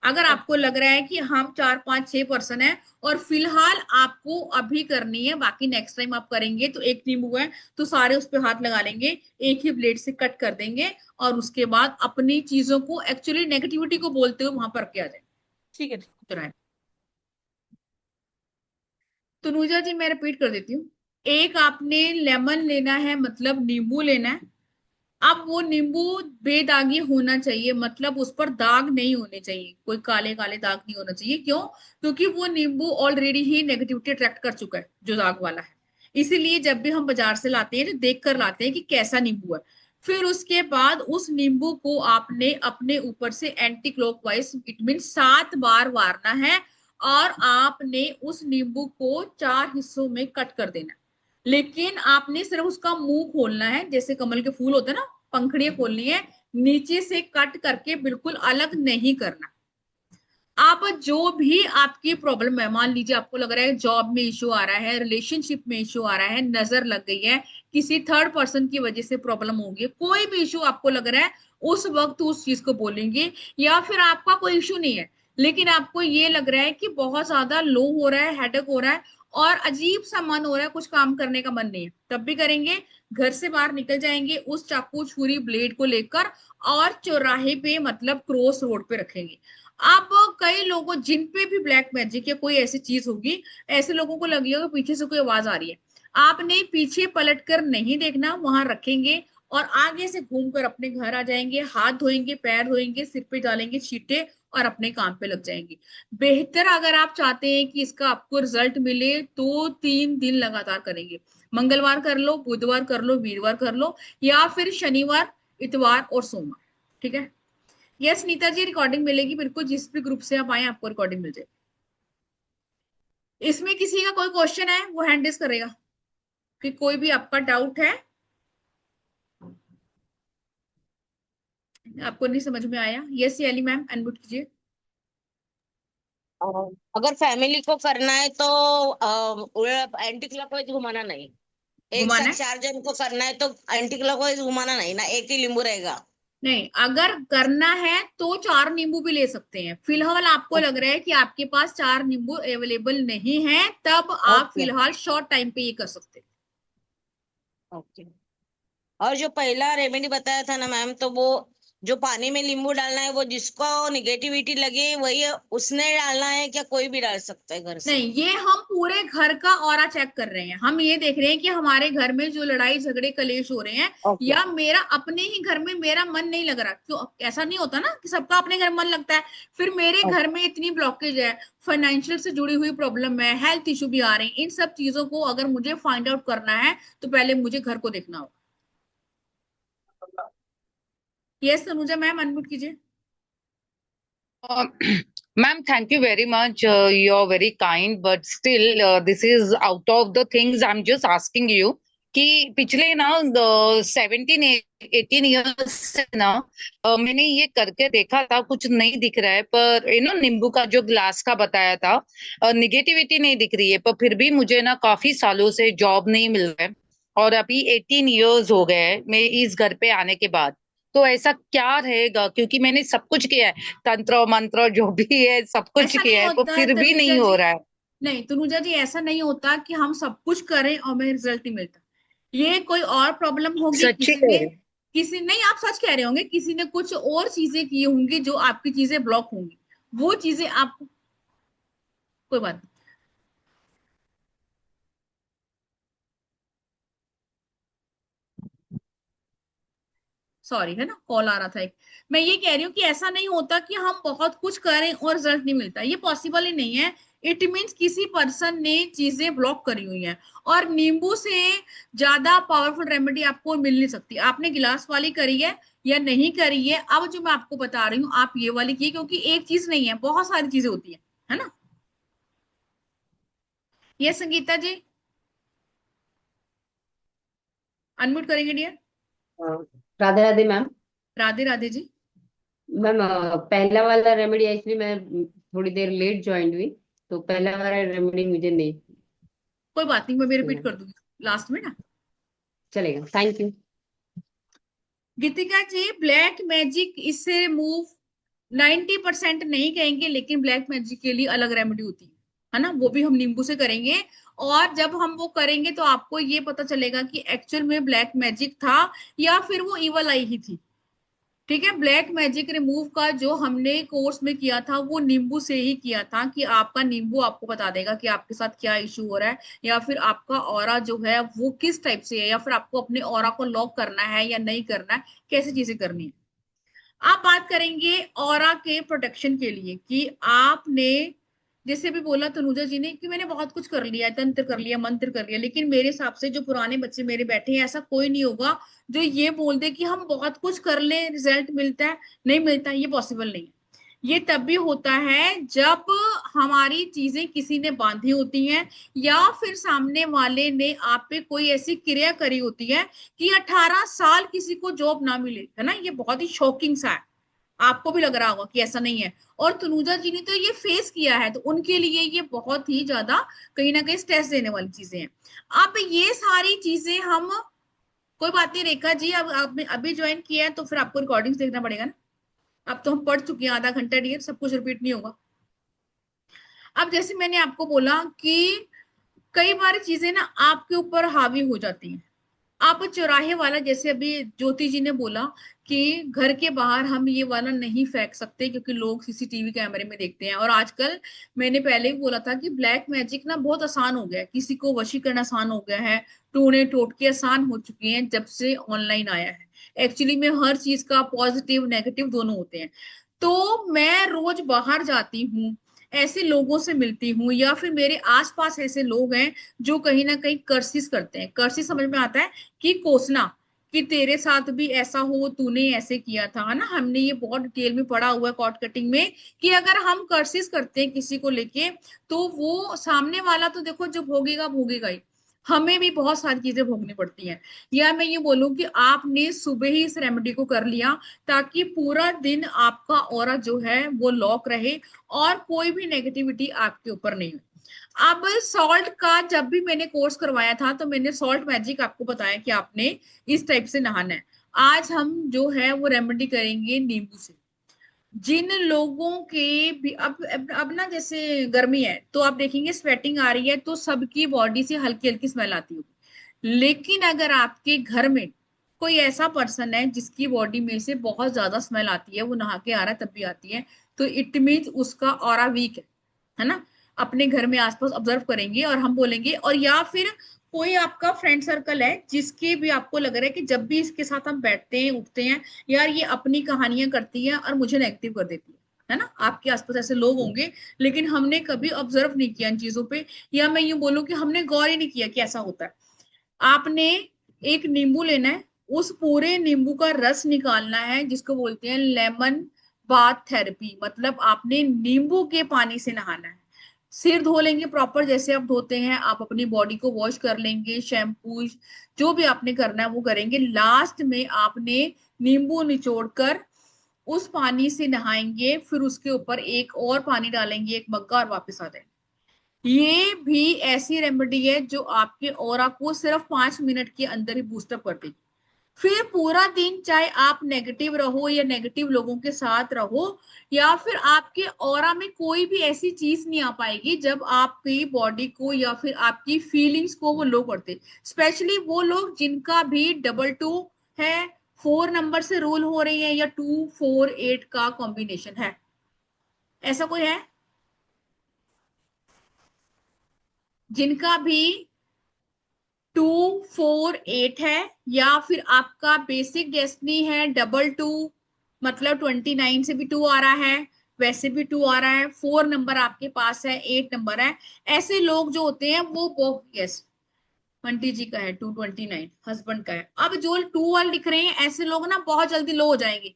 अगर आपको ओके। लग रहा है कि हम 4 5 6 पर्सन है और फिलहाल आपको अभी करनी है, बाकी नेक्स्ट टाइम आप करेंगे, तो एक नींबू है तो सारे उस पे हाथ लगा लेंगे, एक ही ब्लेड से कट कर देंगे और उसके बाद अपनी चीजों को, एक्चुअली नेगेटिविटी को बोलते हुए वहां पर के आ जाए। ठीक है, ठीक। तो नूजा जी मैं रिपीट कर देती हूँ। एक आपने लेमन लेना है, मतलब नींबू लेना है। अब वो नींबू बेदागी होना चाहिए, मतलब उस पर दाग नहीं होने चाहिए, कोई काले काले दाग नहीं होना चाहिए। क्यों? क्योंकि वो नींबू ऑलरेडी ही नेगेटिविटी अट्रैक्ट कर चुका है जो दाग वाला है। इसीलिए जब भी हम बाजार से लाते हैं तो देख कर लाते हैं कि कैसा नींबू है। फिर उसके बाद उस नींबू को आपने अपने ऊपर से anti clockwise, it mean 7 bar Varna है। और आपने उस नींबू को 4 हिस्सों में कट कर देना है। लेकिन आपने सिर्फ उसका मुंह खोलना है, जैसे कमल के फूल होते हैं ना, पंखुड़ियां खोलनी है। नीचे से कट करके बिल्कुल अलग नहीं करना। आप जो भी आपकी प्रॉब्लम है, मान लीजिए आपको लग रहा है जॉब में इशू आ रहा है, रिलेशनशिप में इशू आ रहा है, नजर लग गई है, किसी थर्ड पर्सन की वजह से प्रॉब्लम होगी, कोई भी इशू आपको लग रहा है, उस वक्त उस चीज को बोलेंगे। या फिर आपका कोई इशू नहीं है लेकिन आपको ये लग रहा है कि बहुत ज्यादा लो हो रहा है, हेडेक हो रहा है और अजीब सा मन हो रहा है, कुछ काम करने का मन नहीं है, तब भी करेंगे। घर से बाहर निकल जाएंगे उस चाकू छुरी ब्लेड को लेकर और चौराहे पे, मतलब क्रॉस रोड पे रखेंगे। अब कई लोगों जिन पे भी ब्लैक मैजिक या कोई ऐसी चीज होगी, ऐसे लोगों को लगी होगा पीछे से कोई आवाज आ रही है, आपने पीछे पलट कर नहीं देखना, वहां रखेंगे और आगे से घूमकर अपने घर आ जाएंगे, हाथ धोएंगे, पैर धोएंगे, सिर पे डालेंगे छींटे और अपने काम पे लग जाएंगे। बेहतर अगर आप चाहते हैं कि इसका आपको रिजल्ट मिले तो 3 दिन लगातार करेंगे। मंगलवार कर लो, बुधवार कर लो, वीरवार कर लो, या फिर शनिवार, इतवार और सोमवार। ठीक है। यस नीता जी, रिकॉर्डिंग मिलेगी बिल्कुल, जिस भी ग्रुप से आप आए आपको रिकॉर्डिंग मिल जाएगी। इसमें किसी का कोई क्वेश्चन है वो हैंड रेज करेगा, कि कोई भी आपका डाउट है, आपको नहीं समझ में आया। यस याली मैम, अनम्यूट कीजिए। अ, अगर फैमिली को करना है तो एंटी क्लॉकवाइज घुमाना नहीं। एक घुमाना साथ है? 4 जन को करना है तो एंटी क्लॉकवाइज घुमाना नहीं ना, एक ही नींबू रहेगा। नहीं, अगर करना है तो 4 नींबू भी ले सकते हैं। फिलहाल आपको लग रहा है कि आपके पास 4 नींबू अवेलेबल नहीं है, तब आप ओके। फिलहाल शॉर्ट टाइम पे ये कर सकते हैं। ओके। और जो पहला रेमेडी बताया था ना मैम, तो वो जो पानी में नींबू डालना है, वो जिसको निगेटिविटी लगे वही उसने डालना है, क्या कोई भी डाल सकता है घर से? नहीं, ये हम पूरे घर का ऑरा चेक कर रहे हैं। हम ये देख रहे हैं कि हमारे घर में जो लड़ाई झगड़े कलेश हो रहे हैं, ओके। या मेरा अपने ही घर में मेरा मन नहीं लग रहा, क्यों? ऐसा नहीं होता ना कि सबका अपने घर मन लगता है। फिर मेरे घर में इतनी ब्लॉकेज है, फाइनेंशियल से जुड़ी हुई प्रॉब्लम है, हेल्थ इशू भी आ रहे हैं, इन सब चीजों को अगर मुझे फाइंड आउट करना है तो पहले मुझे घर को देखना होगा। यस तनुजा मैम, अनम्यूट कीजिए। Uh, Ma'am, thank you very much. You're very kind, but still, this is out of the things I'm just asking you. कि पिछले ना 17 18 ईयर्स से ना मैंने ये करके देखा था, कुछ नहीं दिख रहा है, पर नींबू का जो ग्लास का बताया था, निगेटिविटी नहीं दिख रही है, पर फिर भी मुझे ना काफी सालों से जॉब नहीं मिल रहा है और अभी 18 ईयर्स हो गए हैं मैं इस घर पे आने के बाद। तो ऐसा क्या रहेगा, क्योंकि मैंने सब कुछ किया है, तंत्र मंत्र जो भी है सब कुछ ऐसा नहीं किया है, पर होता है फिर भी तनुजा नहीं जी। हो रहा है। नहीं तनुजा जी, ऐसा नहीं होता कि हम सब कुछ करें और हमें रिजल्ट नहीं मिलता। ये कोई और प्रॉब्लम होगी सच्ची किसी कह ने, रहे हैं। किसी नहीं, आप सच कह रहे होंगे, किसी ने कुछ और चीजें की होंगी जो आपकी चीजें ब्लॉक होंगी, वो चीजें आप, कोई बात नहीं। सॉरी, है ना, कॉल आ रहा था एक। मैं ये कह रही हूँ कि ऐसा नहीं होता कि हम बहुत कुछ करें और रिजल्ट नहीं मिलता, ये पॉसिबल ही नहीं है। इट मीन्स किसी पर्सन ने चीजें ब्लॉक करी हुई हैं। और नींबू से ज्यादा पावरफुल रेमेडी आपको मिल नहीं सकती। आपने गिलास वाली करी है या नहीं करी है, अब जो मैं आपको बता रही हूँ आप ये वाली की, क्योंकि एक चीज नहीं है, बहुत सारी चीजें होती है ना। ये संगीता जी, अनम्यूट करेंगे dear. Radhe Radhe ma'am. Radhe Radhe ji. Ma'am पहला वाला रेमेडी एक्चुअली मैं थोड़ी देर लेट ज्वाइन हुई, तो पहला वाला रेमेडी मुझे नहीं कोई बात नहीं, मैं भी रिपीट सुना। कर दूंगी लास्ट में ना। चलेगा, thank you. Gitika ji, black magic इससे रिमूव 90% नहीं कहेंगे, लेकिन ब्लैक मैजिक के लिए अलग रेमेडी होती है ना, वो भी हम नींबू से करेंगे। और जब हम वो करेंगे तो आपको ये पता चलेगा कि एक्चुअल में ब्लैक मैजिक था या फिर वो इवल आई ही थी। ठीक है, ब्लैक मैजिक रिमूव का जो हमने कोर्स में किया था वो नींबू से ही किया था, कि आपका नींबू आपको बता देगा कि आपके साथ क्या इशू हो रहा है, या फिर आपका ऑरा जो है वो किस टाइप से है, या फिर आपको अपने ऑरा को लॉक करना है या नहीं करना है, कैसी चीजें करनी है। आप बात करेंगे ऑरा के प्रोटेक्शन के लिए, कि आपने जैसे भी बोला तनुजा जी ने कि मैंने बहुत कुछ कर लिया, तंत्र कर लिया, मंत्र कर लिया, लेकिन मेरे हिसाब से जो पुराने बच्चे मेरे बैठे हैं, ऐसा कोई नहीं होगा जो ये बोल दे कि हम बहुत कुछ कर ले रिजल्ट मिलता है, नहीं मिलता है। ये पॉसिबल नहीं है। ये तब भी होता है जब हमारी चीजें किसी ने बांधी होती हैं, या फिर सामने वाले ने आप पे कोई ऐसी क्रिया करी होती है कि 18 साल किसी को जॉब ना मिले, है ना। ये बहुत ही शॉकिंग सा है, आपको भी लग रहा होगा कि ऐसा नहीं है। और तनुजा जी ने तो ये फेस किया है, तो उनके लिए ये बहुत ही ज्यादा कहीं ना कहीं स्ट्रेस देने वाली चीजें हैं। अब ये सारी चीजें हम, कोई बात नहीं रेखा जी, अब आपने अभी ज्वाइन किया है तो फिर आपको रिकॉर्डिंग्स देखना पड़ेगा ना। अब तो हम पढ़ चुके हैं आधा घंटा, डियर, सब कुछ रिपीट नहीं होगा। अब जैसे मैंने आपको बोला कि कई बार चीजें ना आपके ऊपर हावी हो जाती हैं। आप चौराहे वाला, जैसे अभी ज्योति जी ने बोला कि घर के बाहर हम ये वाला नहीं फेंक सकते क्योंकि लोग सीसीटीवी कैमरे में देखते हैं। और आजकल मैंने पहले भी बोला था कि ब्लैक मैजिक ना बहुत आसान हो गया है, किसी को वशीकरण आसान हो गया है, टोने टोटके आसान हो चुके हैं जब से ऑनलाइन आया है। एक्चुअली में हर चीज का पॉजिटिव नेगेटिव दोनों होते हैं। तो मैं रोज बाहर जाती हूँ, ऐसे लोगों से मिलती हूँ, या फिर मेरे आसपास ऐसे लोग हैं जो कहीं ना कहीं कर्सिस करते हैं। कर्सिस समझ में आता है कि कोसना, कि तेरे साथ भी ऐसा हो, तूने ऐसे किया था, है ना। हमने ये बहुत डिटेल में पढ़ा हुआ है कॉर्ड कटिंग में, कि अगर हम कर्सिस करते हैं किसी को लेके, तो वो सामने वाला तो देखो जो भोगेगा भोगेगा ही, हमें भी बहुत सारी चीजें भोगनी पड़ती हैं। या मैं ये बोलूं कि आपने सुबह ही इस रेमेडी को कर लिया, ताकि पूरा दिन आपका ऑरा जो है वो लॉक रहे और कोई भी नेगेटिविटी आपके ऊपर नहीं हो। अब सॉल्ट का जब भी मैंने कोर्स करवाया था तो मैंने सॉल्ट मैजिक आपको बताया कि आपने इस टाइप से नहाना है। आज हम जो है वो रेमेडी करेंगे नींबू से। जिन लोगों के भी अब ना जैसे गर्मी है तो आप देखेंगे स्वेटिंग आ रही है तो सबकी बॉडी से हल्की हल्की स्मेल आती होगी। लेकिन अगर आपके घर में कोई ऐसा पर्सन है जिसकी बॉडी में से बहुत ज्यादा स्मेल आती है, वो नहा के आ रहा है तब भी आती है, तो इट मीन्स उसका ऑरा वीक है ना। अपने घर में आसपास ऑब्जर्व करेंगे और हम बोलेंगे। और या फिर कोई आपका फ्रेंड सर्कल है जिसके भी आपको लग रहा है कि जब भी इसके साथ हम बैठते हैं उठते हैं, यार ये अपनी कहानियां करती है और मुझे नेगेटिव कर देती है ना। आपके आसपास ऐसे लोग होंगे, लेकिन हमने कभी ऑब्जर्व नहीं किया इन चीजों पे, या मैं यूं बोलूं कि हमने गौर ही नहीं किया कि ऐसा होता है। आपने एक नींबू लेना है, उस पूरे नींबू का रस निकालना है, जिसको बोलते हैं लेमन बाथ थेरेपी, मतलब आपने नींबू के पानी से नहाना है। सिर धो लेंगे प्रॉपर जैसे आप धोते हैं, आप अपनी बॉडी को वॉश कर लेंगे, शैम्पू जो भी आपने करना है वो करेंगे। लास्ट में आपने नींबू निचोड़ कर उस पानी से नहाएंगे, फिर उसके ऊपर एक और पानी डालेंगे, एक मग्गा, और वापस आ जाएंगे। ये भी ऐसी रेमेडी है जो आपके ऑरा को सिर्फ 5 मिनट के अंदर ही बूस्टअप कर देगी। फिर पूरा दिन चाहे आप नेगेटिव रहो या नेगेटिव लोगों के साथ रहो, या फिर आपके ऑरा में कोई भी ऐसी चीज नहीं आ पाएगी जब आपकी बॉडी को या फिर आपकी फीलिंग्स को वो लो करते। स्पेशली वो लोग जिनका भी 22 है, 4 नंबर से रूल हो रही है, या 2 4 8 का कॉम्बिनेशन है। ऐसा कोई है जिनका भी 2 4 8 है, या फिर आपका बेसिक डेस्टिनी है 22, मतलब 29 से भी 2 आ रहा है, वैसे भी 2 आ रहा है, 4 नंबर आपके पास है, 8 नंबर है। ऐसे लोग जो होते हैं वो यस, बंटी जी का है 229, हस्बैंड का है। अब जो 2 वाले लिख रहे हैं ऐसे लोग ना बहुत जल्दी लो हो जाएंगे।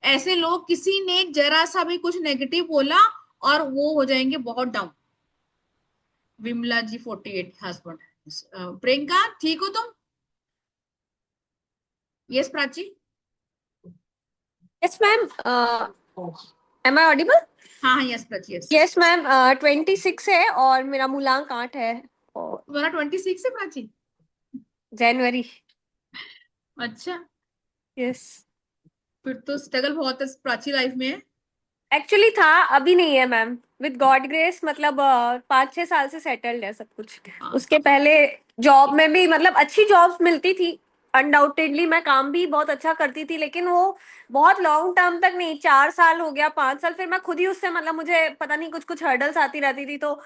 ऐसे लोग, किसी ने जरा सा भी कुछ नेगेटिव बोला और वो हो जाएंगे बहुत डाउन। विमला जी 48 हस्बैंड। प्रियंका ठीक हो तुम? Yes Prachi. Yes ma'am, am I audible? हाँ हाँ, yes Prachi, yes. Yes ma'am, 26 है और मेरा मूलांक 8 है, और तुम्हारा 26 है प्राची? जनवरी। अच्छा, यस, फिर तो स्ट्रगल बहुत है प्राची लाइफ में। एक्चुअली था, अभी नहीं है मैम। विद गॉड ग्रेस, मतलब 5-6 साल से सेटल्ड है सब कुछ। हाँ, उसके पहले जॉब में भी मतलब अच्छी जॉब्स मिलती थी, अनडाउटेडली मैं काम भी बहुत अच्छा करती थी, लेकिन वो बहुत लॉन्ग टर्म तक नहीं। 4 साल हो गया, 5 साल, फिर मैं खुद ही उससे मतलब मुझे पता नहीं कुछ कुछ हर्डल्स आती रहती थी, तो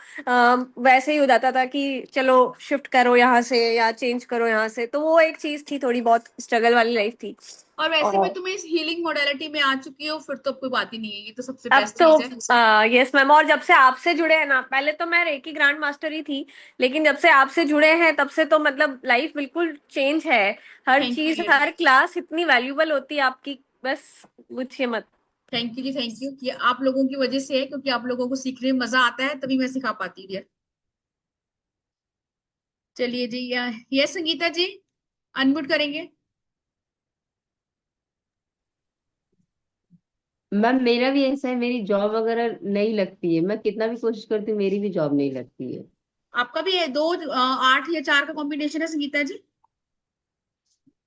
वैसे ही हो जाता था कि चलो शिफ्ट करो यहाँ से या चेंज करो यहाँ से। तो वो एक चीज थी, थोड़ी बहुत स्ट्रगल वाली लाइफ थी। और वैसे भी और तुम्हें इस हीलिंग मोडालिटी में आ चुकी हो, फिर तो अब कोई बात ही नहीं है, ये तो सबसे अब बेस्ट तो चीज है। यस मैम, और जब से आपसे जुड़े हैं ना, पहले तो मैं रेकी ग्रैंड मास्टर ही थी, लेकिन जब से आपसे जुड़े हैं तब से तो मतलब लाइफ बिल्कुल चेंज है। हर थैंक चीज, यू, हर क्लास इतनी वैल्यूबल होती है आपकी, बस पूछिए मत। थैंक यू जी, थैंक यू। ये आप लोगों की वजह से है, क्योंकि आप लोगों को सीखने में मजा आता है, तभी मैं सिखा पाती हूँ। चलिए जी, ये संगीता जी अनम्यूट करेंगे। मैम मेरा भी ऐसा है, मेरी जॉब वगैरह नहीं लगती है, मैं कितना भी कोशिश करती हूँ मेरी भी जॉब नहीं लगती है। आपका भी है 2 8 या 4 का कॉम्बिनेशन है संगीता जी?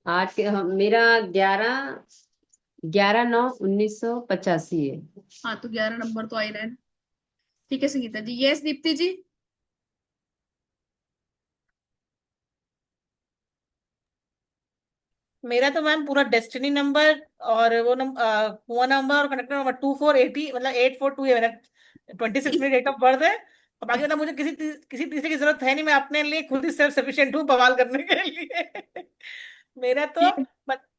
मेरा 11/9/1985 है। हाँ, तो 11 नंबर तो आ ही रहा है। ठीक है संगीता जी। यस दीप्ति जी? मेरा तो मैम पूरा डेस्टिनी नंबर और वो हुआ नंबर और कनेक्टर नंबर 2480, मतलब 842 है मेरा। 26 मेरी डेट ऑफ बर्थ है। और बाकी मतलब मुझे किसी तीसरे की जरूरत है नहीं, मैं अपने लिए खुद ही सेल्फ सफिशिएंट हूँ बवाल करने के लिए। मेरा तो ठीक।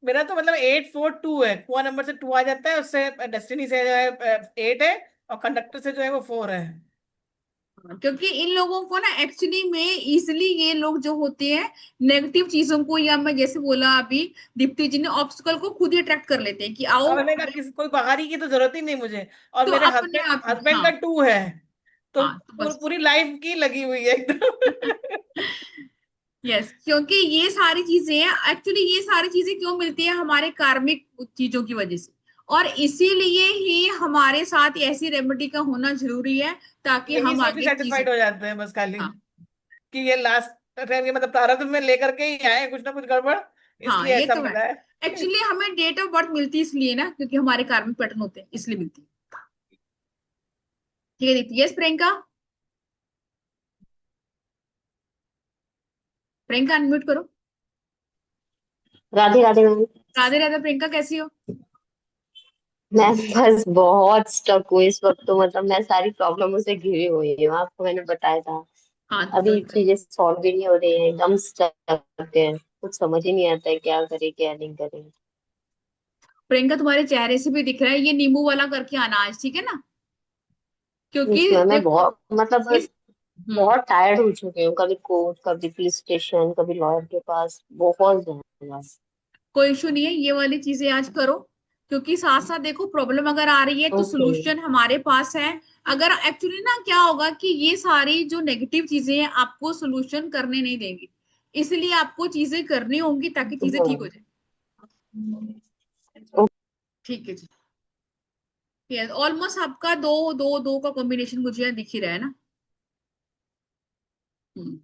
मेरा तो मतलब 842 है, कुआ नंबर से 2 आ जाता है, उससे डेस्टिनी से जो है 8 है, और कंडक्टर से जो है वो 4 है। क्योंकि इन लोगों को ना एक्चुअली में इजिली ये लोग जो होते हैं नेगेटिव चीजों को, या मैं जैसे बोला अभी दीप्ति जी ने, ऑब्स्टिकल को खुद ही अट्रैक्ट कर लेते हैं कि आओ और मैंने कहा किसी कोई बाहरी की तो जरूरत ही नहीं मुझे। और तो मेरे अपने हस्बैंड आप ही। हस्बैंड हाँ का 2 है, तो हाँ, तो बस। पूरी लाइफ की लगी हुई है एकदम। यस, क्योंकि ये सारी चीजें हैं एक्चुअली, ये सारी चीजें क्यों मिलती है हमारे कार्मिक चीजों की वजह से, और इसीलिए ही हमारे साथ ऐसी रेमेडी का होना जरूरी है, ताकि यही हम सोच के आगे चीजें। सेटिस्फाइड हो जाते हैं बस खाली, हाँ कि ये लास्ट टाइम, ये मतलब प्रारब्ध में लेकर के ही आए कुछ ना कुछ गड़बड़, हाँ, इसलिए ये ऐसा तो है। मिला है। एक्चुअली हमें डेट ऑफ बर्थ मिलती है इसलिए ना, क्योंकि हमारे कार्मिक पैटर्न होते हैं, इसलिए मिलती है। ठीक है दीप्ति। यस प्रियंका? प्रियंका अनम्यूट करो। राधे राधे मैम। राधे राधे प्रियंका, कैसी हो? मैं बस बहुत स्टक हूँ इस वक्त, तो मतलब मैं सारी प्रॉब्लमों से घिरी हुई हूँ, आपको मैंने बताया था। हाँ, अभी चीजें सॉल्व भी नहीं हो रही है, एकदम स्टक है, कुछ समझ ही नहीं आता है क्या करे क्या नहीं करे। प्रियंका तुम्हारे चेहरे से भी दिख रहा है, ये नींबू वाला करके आना आज, ठीक है ना? क्योंकि इसमें मैं देखो बहुत मतलब इस हम्म बहुत टायर्ड हो चुकी हूँ, कभी कोर्ट कभी पुलिस स्टेशन कभी लॉयर के पास, बहुत ज्यादा। कोई इशू नहीं है, ये वाली चीजें आज करो, क्योंकि साथ साथ देखो प्रॉब्लम अगर आ रही है तो ओके। सोल्यूशन हमारे पास है। अगर एक्चुअली ना क्या होगा कि ये सारी जो नेगेटिव चीजें हैं आपको सोल्यूशन करने नहीं देंगी, इसलिए आपको चीजें करनी होंगी ताकि चीजें ठीक हो हाँ। जाए। ठीक है जी। ऑलमोस्ट आपका दो दो दो का कॉम्बिनेशन मुझे यहाँ दिख ही रहा है ना। हम्म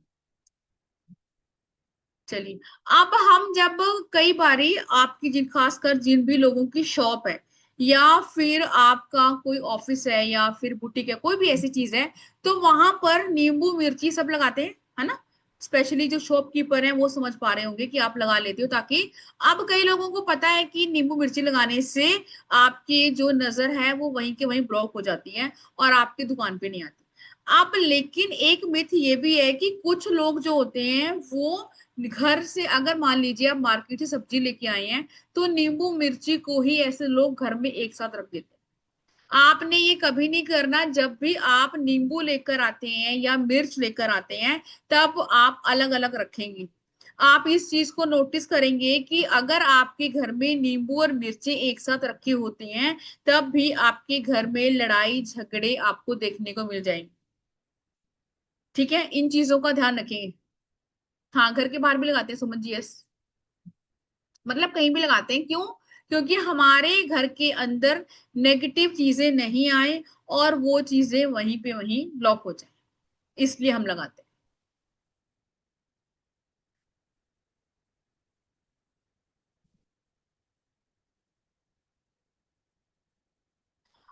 चलिए। अब हम जब कई बारी आपकी जिन खासकर जिन भी लोगों की शॉप है, या फिर आपका कोई ऑफिस है, या फिर बुटीक है, कोई भी ऐसी चीज है, तो वहां पर नींबू मिर्ची सब लगाते हैं, है ना? स्पेशली जो शॉपकीपर हैं वो समझ पा रहे होंगे कि आप लगा लेते हो, ताकि अब कई लोगों को पता है कि नींबू मिर्ची लगाने से आपकी जो नजर है वो वहीं के वहीं ब्लॉक हो जाती है और आपकी दुकान पे नहीं आती। अब लेकिन एक मिथ ये भी है कि कुछ लोग जो होते हैं वो घर से, अगर मान लीजिए आप मार्केट से सब्जी लेके आए हैं, तो नींबू मिर्ची को ही ऐसे लोग घर में एक साथ रख देते हैं। आपने ये कभी नहीं करना। जब भी आप नींबू लेकर आते हैं या मिर्च लेकर आते हैं, तब आप अलग अलग रखेंगे। आप इस चीज को नोटिस करेंगे कि अगर आपके घर में नींबू और मिर्चें एक साथ रखे होते हैं, तब भी आपके घर में लड़ाई झगड़े आपको देखने को मिल जाएंगे। ठीक है, इन चीजों का ध्यान रखेंगे। हाँ, घर के बाहर भी लगाते हैं सुमन जी, यस। मतलब कहीं भी लगाते हैं, क्यों? क्योंकि हमारे घर के अंदर नेगेटिव चीजें नहीं आए और वो चीजें वहीं पे वहीं ब्लॉक हो जाए, इसलिए हम लगाते हैं।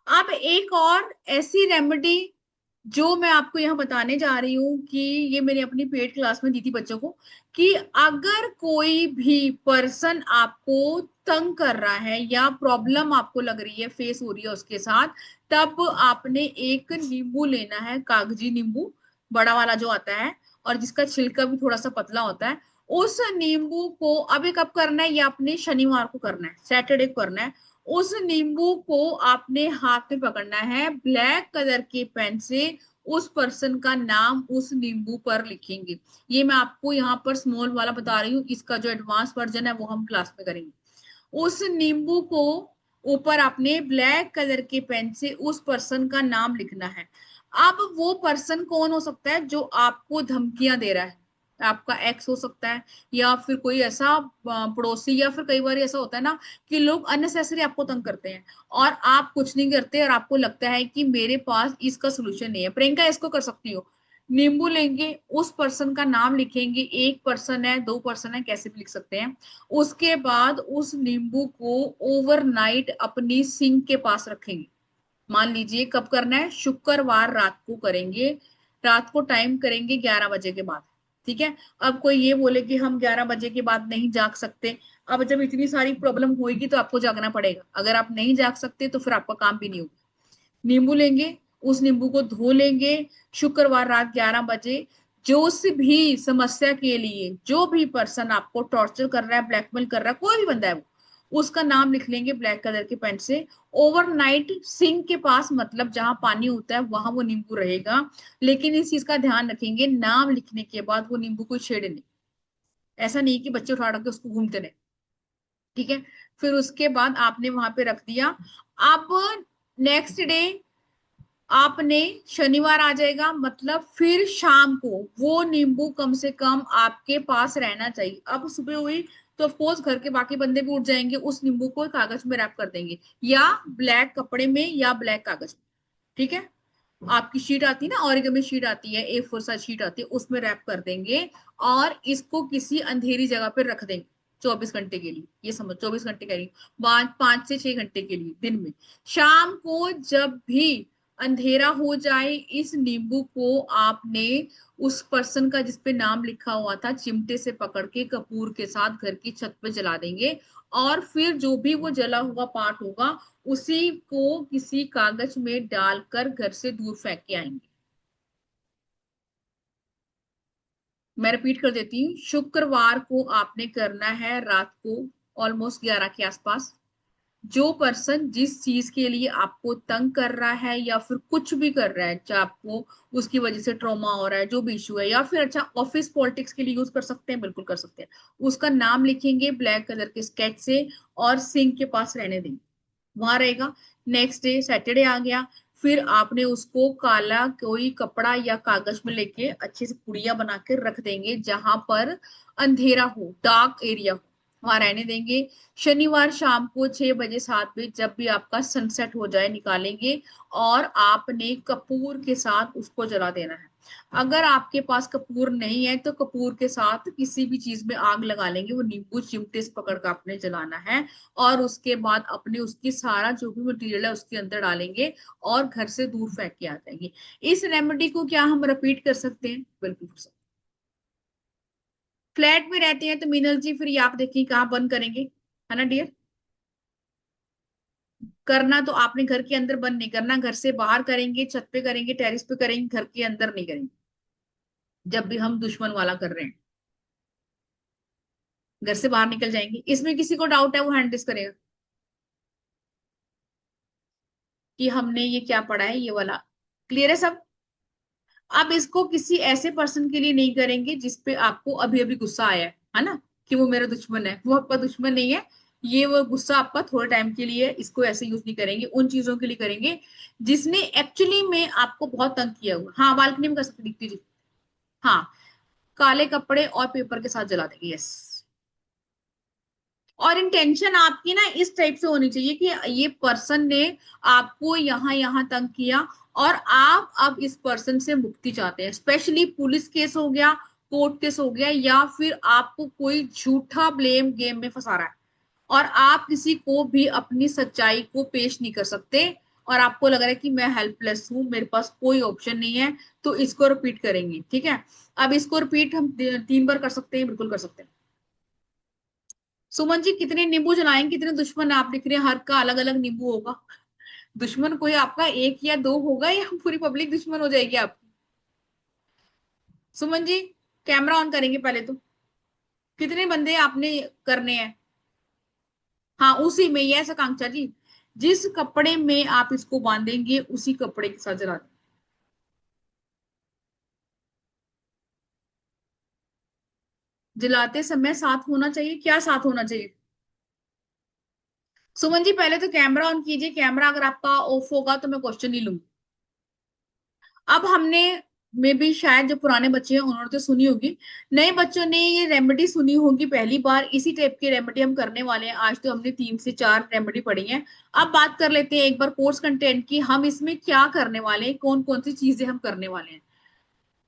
अब एक और ऐसी रेमेडी जो मैं आपको यहाँ बताने जा रही हूँ कि ये मैंने अपनी पेड क्लास में दी थी बच्चों को, कि अगर कोई भी पर्सन आपको तंग कर रहा है या प्रॉब्लम आपको लग रही है, फेस हो रही है उसके साथ, तब आपने एक नींबू लेना है, कागजी नींबू, बड़ा वाला जो आता है और जिसका छिलका भी थोड़ा सा पतला होता है। उस नींबू को अभी कब करना है, ये आपने शनिवार को करना है, सैटरडे को करना है। उस नींबू को आपने हाथ में पकड़ना है, ब्लैक कलर के पेन से उस पर्सन का नाम उस नींबू पर लिखेंगे। ये मैं आपको यहाँ पर स्मॉल वाला बता रही हूँ, इसका जो एडवांस वर्जन है वो हम क्लास में करेंगे। उस नींबू को ऊपर आपने ब्लैक कलर के पेन से उस पर्सन का नाम लिखना है। अब वो पर्सन कौन हो सकता है, जो आपको धमकियां दे रहा है, आपका एक्स हो सकता है, या फिर कोई ऐसा पड़ोसी, या फिर कई बार ऐसा होता है ना कि लोग अननेसेसरी आपको तंग करते हैं और आप कुछ नहीं करते और आपको लगता है कि मेरे पास इसका सोल्यूशन नहीं है। प्रियंका इसको कर सकती हो, नींबू लेंगे, उस पर्सन का नाम लिखेंगे, एक पर्सन है, दो पर्सन है, कैसे भी लिख सकते हैं। उसके बाद उस नींबू को ओवरनाइट अपनी सिंक के पास रखेंगे। मान लीजिए कब करना है, शुक्रवार रात को करेंगे, रात को टाइम करेंगे 11 बजे के बाद, ठीक है। अब कोई ये बोले कि हम 11 बजे के बाद नहीं जाग सकते, अब जब इतनी सारी प्रॉब्लम होगी तो आपको जागना पड़ेगा, अगर आप नहीं जाग सकते तो फिर आपका काम भी नहीं होगा। नींबू लेंगे, उस नींबू को धो लेंगे, शुक्रवार रात 11 बजे, जो सी भी समस्या के लिए जो भी पर्सन आपको टॉर्चर कर रहा है, ब्लैकमेल कर रहा है, कोई भी बंदा है वो, उसका नाम लिख लेंगे ब्लैक कलर के पेन से। ओवरनाइट सिंक के पास, मतलब जहां पानी होता है वहां वो नींबू रहेगा। लेकिन इस चीज का ध्यान रखेंगे, नाम लिखने के बाद वो नींबू को छेड़े नहीं, ऐसा नहीं कि बच्चे उठा के उसको घूमते रहे, ठीक है। फिर उसके बाद आपने वहां पे रख दिया। अब नेक्स्ट डे आपने, शनिवार आ जाएगा, मतलब फिर शाम को वो नींबू कम से कम आपके पास रहना चाहिए। अब सुबह हुई तो ऑफकोर्स घर के बाकी बंदे भी उठ जाएंगे, उस नींबू को कागज में रैप कर देंगे, या ब्लैक कपड़े में या ब्लैक कागज में, ठीक है। आपकी शीट आती है ना, ऑरिगेमी शीट आती है, A4 साइज शीट आती है, उसमें रैप कर देंगे और इसको किसी अंधेरी जगह पर रख देंगे 24 घंटे के लिए। ये समझ, 24 घंटे के लिए, 5 से 6 घंटे के लिए दिन में। शाम को जब भी अंधेरा हो जाए, इस नींबू को आपने उस पर्सन का जिसपे नाम लिखा हुआ था चिमटे से पकड़ के कपूर के साथ घर की छत पे जला देंगे, और फिर जो भी वो जला हुआ पार्ट होगा उसी को किसी कागज में डालकर घर से दूर फेंक के आएंगे। मैं रिपीट कर देती हूँ, शुक्रवार को आपने करना है रात को ऑलमोस्ट 11 के आसपास। जो पर्सन जिस चीज के लिए आपको तंग कर रहा है या फिर कुछ भी कर रहा है, चाहे आपको उसकी वजह से ट्रॉमा हो रहा है, जो भी इशू है, या फिर अच्छा ऑफिस पॉलिटिक्स के लिए यूज कर सकते हैं, बिल्कुल कर सकते हैं, उसका नाम लिखेंगे ब्लैक कलर के स्केच से और सिंक के पास रहने देंगे, वहां रहेगा। नेक्स्ट डे सैटरडे आ गया, फिर आपने उसको काला कोई कपड़ा या कागज में लेके अच्छे से पुड़िया बना के रख देंगे, जहां पर अंधेरा हो, डार्क एरिया हो, वहां रहने देंगे। शनिवार शाम को 6 बजे 7 बजे जब भी आपका सनसेट हो जाए निकालेंगे, और आपने कपूर के साथ उसको जला देना है। अगर आपके पास कपूर नहीं है तो कपूर के साथ किसी भी चीज में आग लगा लेंगे, वो नींबू चिमटे से पकड़ कर आपने जलाना है, और उसके बाद अपने उसकी सारा जो भी मटेरियल है उसके अंदर डालेंगे और घर से दूर फेंक के आ जाएंगे। इस रेमेडी को क्या हम रिपीट कर सकते हैं? बिल्कुल कर सकते हैं। फ्लैट में रहते हैं तो मीनल जी फिर ये आप देखिए कहाँ बंद करेंगे, है ना डियर। करना तो आपने घर के अंदर बंद नहीं करना, घर से बाहर करेंगे, छत पे करेंगे, टेरिस पे करेंगे, घर के अंदर नहीं करेंगे जब भी हम दुश्मन वाला कर रहे हैं। घर से बाहर निकल जाएंगे। इसमें किसी को डाउट है वो हैंड रेस करेगा कि हमने ये क्या पढ़ा है, ये वाला क्लियर है सब। अब इसको किसी ऐसे पर्सन के लिए नहीं करेंगे जिसपे आपको अभी अभी गुस्सा आया है ना, कि वो मेरा दुश्मन है, वो आपका दुश्मन नहीं है, ये वो गुस्सा आपका थोड़े टाइम के लिए है, इसको ऐसे यूज नहीं करेंगे। उन चीजों के लिए करेंगे जिसने एक्चुअली में आपको बहुत तंग किया हुआ। हाँ, बालकनी में कर सकते, दिखती जी। हाँ, काले कपड़े और पेपर के साथ जला देंगे, यस। और इंटेंशन आपकी ना इस टाइप से होनी चाहिए कि ये पर्सन ने आपको यहाँ यहाँ तंग किया और आप अब इस पर्सन से मुक्ति चाहते हैं। स्पेशली पुलिस केस हो गया, कोर्ट केस हो गया, या फिर आपको कोई झूठा ब्लेम गेम में फंसा रहा है और आप किसी को भी अपनी सच्चाई को पेश नहीं कर सकते और आपको लग रहा है कि मैं हेल्पलेस हूं, मेरे पास कोई ऑप्शन नहीं है। तो इसको रिपीट करेंगे, ठीक है। अब इसको रिपीट हम 3 बार कर सकते हैं, बिल्कुल कर सकते हैं। सुमन जी कितने नींबू जलाएंगे, कितने दुश्मन आप लिख रहे हैं, हर का अलग अलग नींबू होगा। दुश्मन कोई आपका 1 या 2 होगा या पूरी पब्लिक दुश्मन हो जाएगी आपकी? सुमन जी कैमरा ऑन करेंगे पहले तो, कितने बंदे आपने करने हैं? हाँ उसी में, यस आकांक्षा जी, जिस कपड़े में आप इसको बांधेंगे उसी कपड़े के साथ जला दें। जलाते समय साथ होना चाहिए, क्या साथ होना चाहिए? सुमन जी पहले तो कैमरा ऑन कीजिए, कैमरा अगर आपका ऑफ होगा तो मैं क्वेश्चन नहीं लूंगी। अब हमने मे भी शायद जो पुराने बच्चे हैं उन्होंने तो सुनी होगी, नए बच्चों ने ये रेमेडी सुनी होगी पहली बार। इसी टाइप की रेमेडी हम करने वाले हैं। आज तो हमने 3 से 4 रेमेडी पढ़ी हैं। अब बात कर लेते हैं एक बार कोर्स कंटेंट की, हम इसमें क्या करने वाले हैं, कौन कौन सी चीजें हम करने वाले हैं।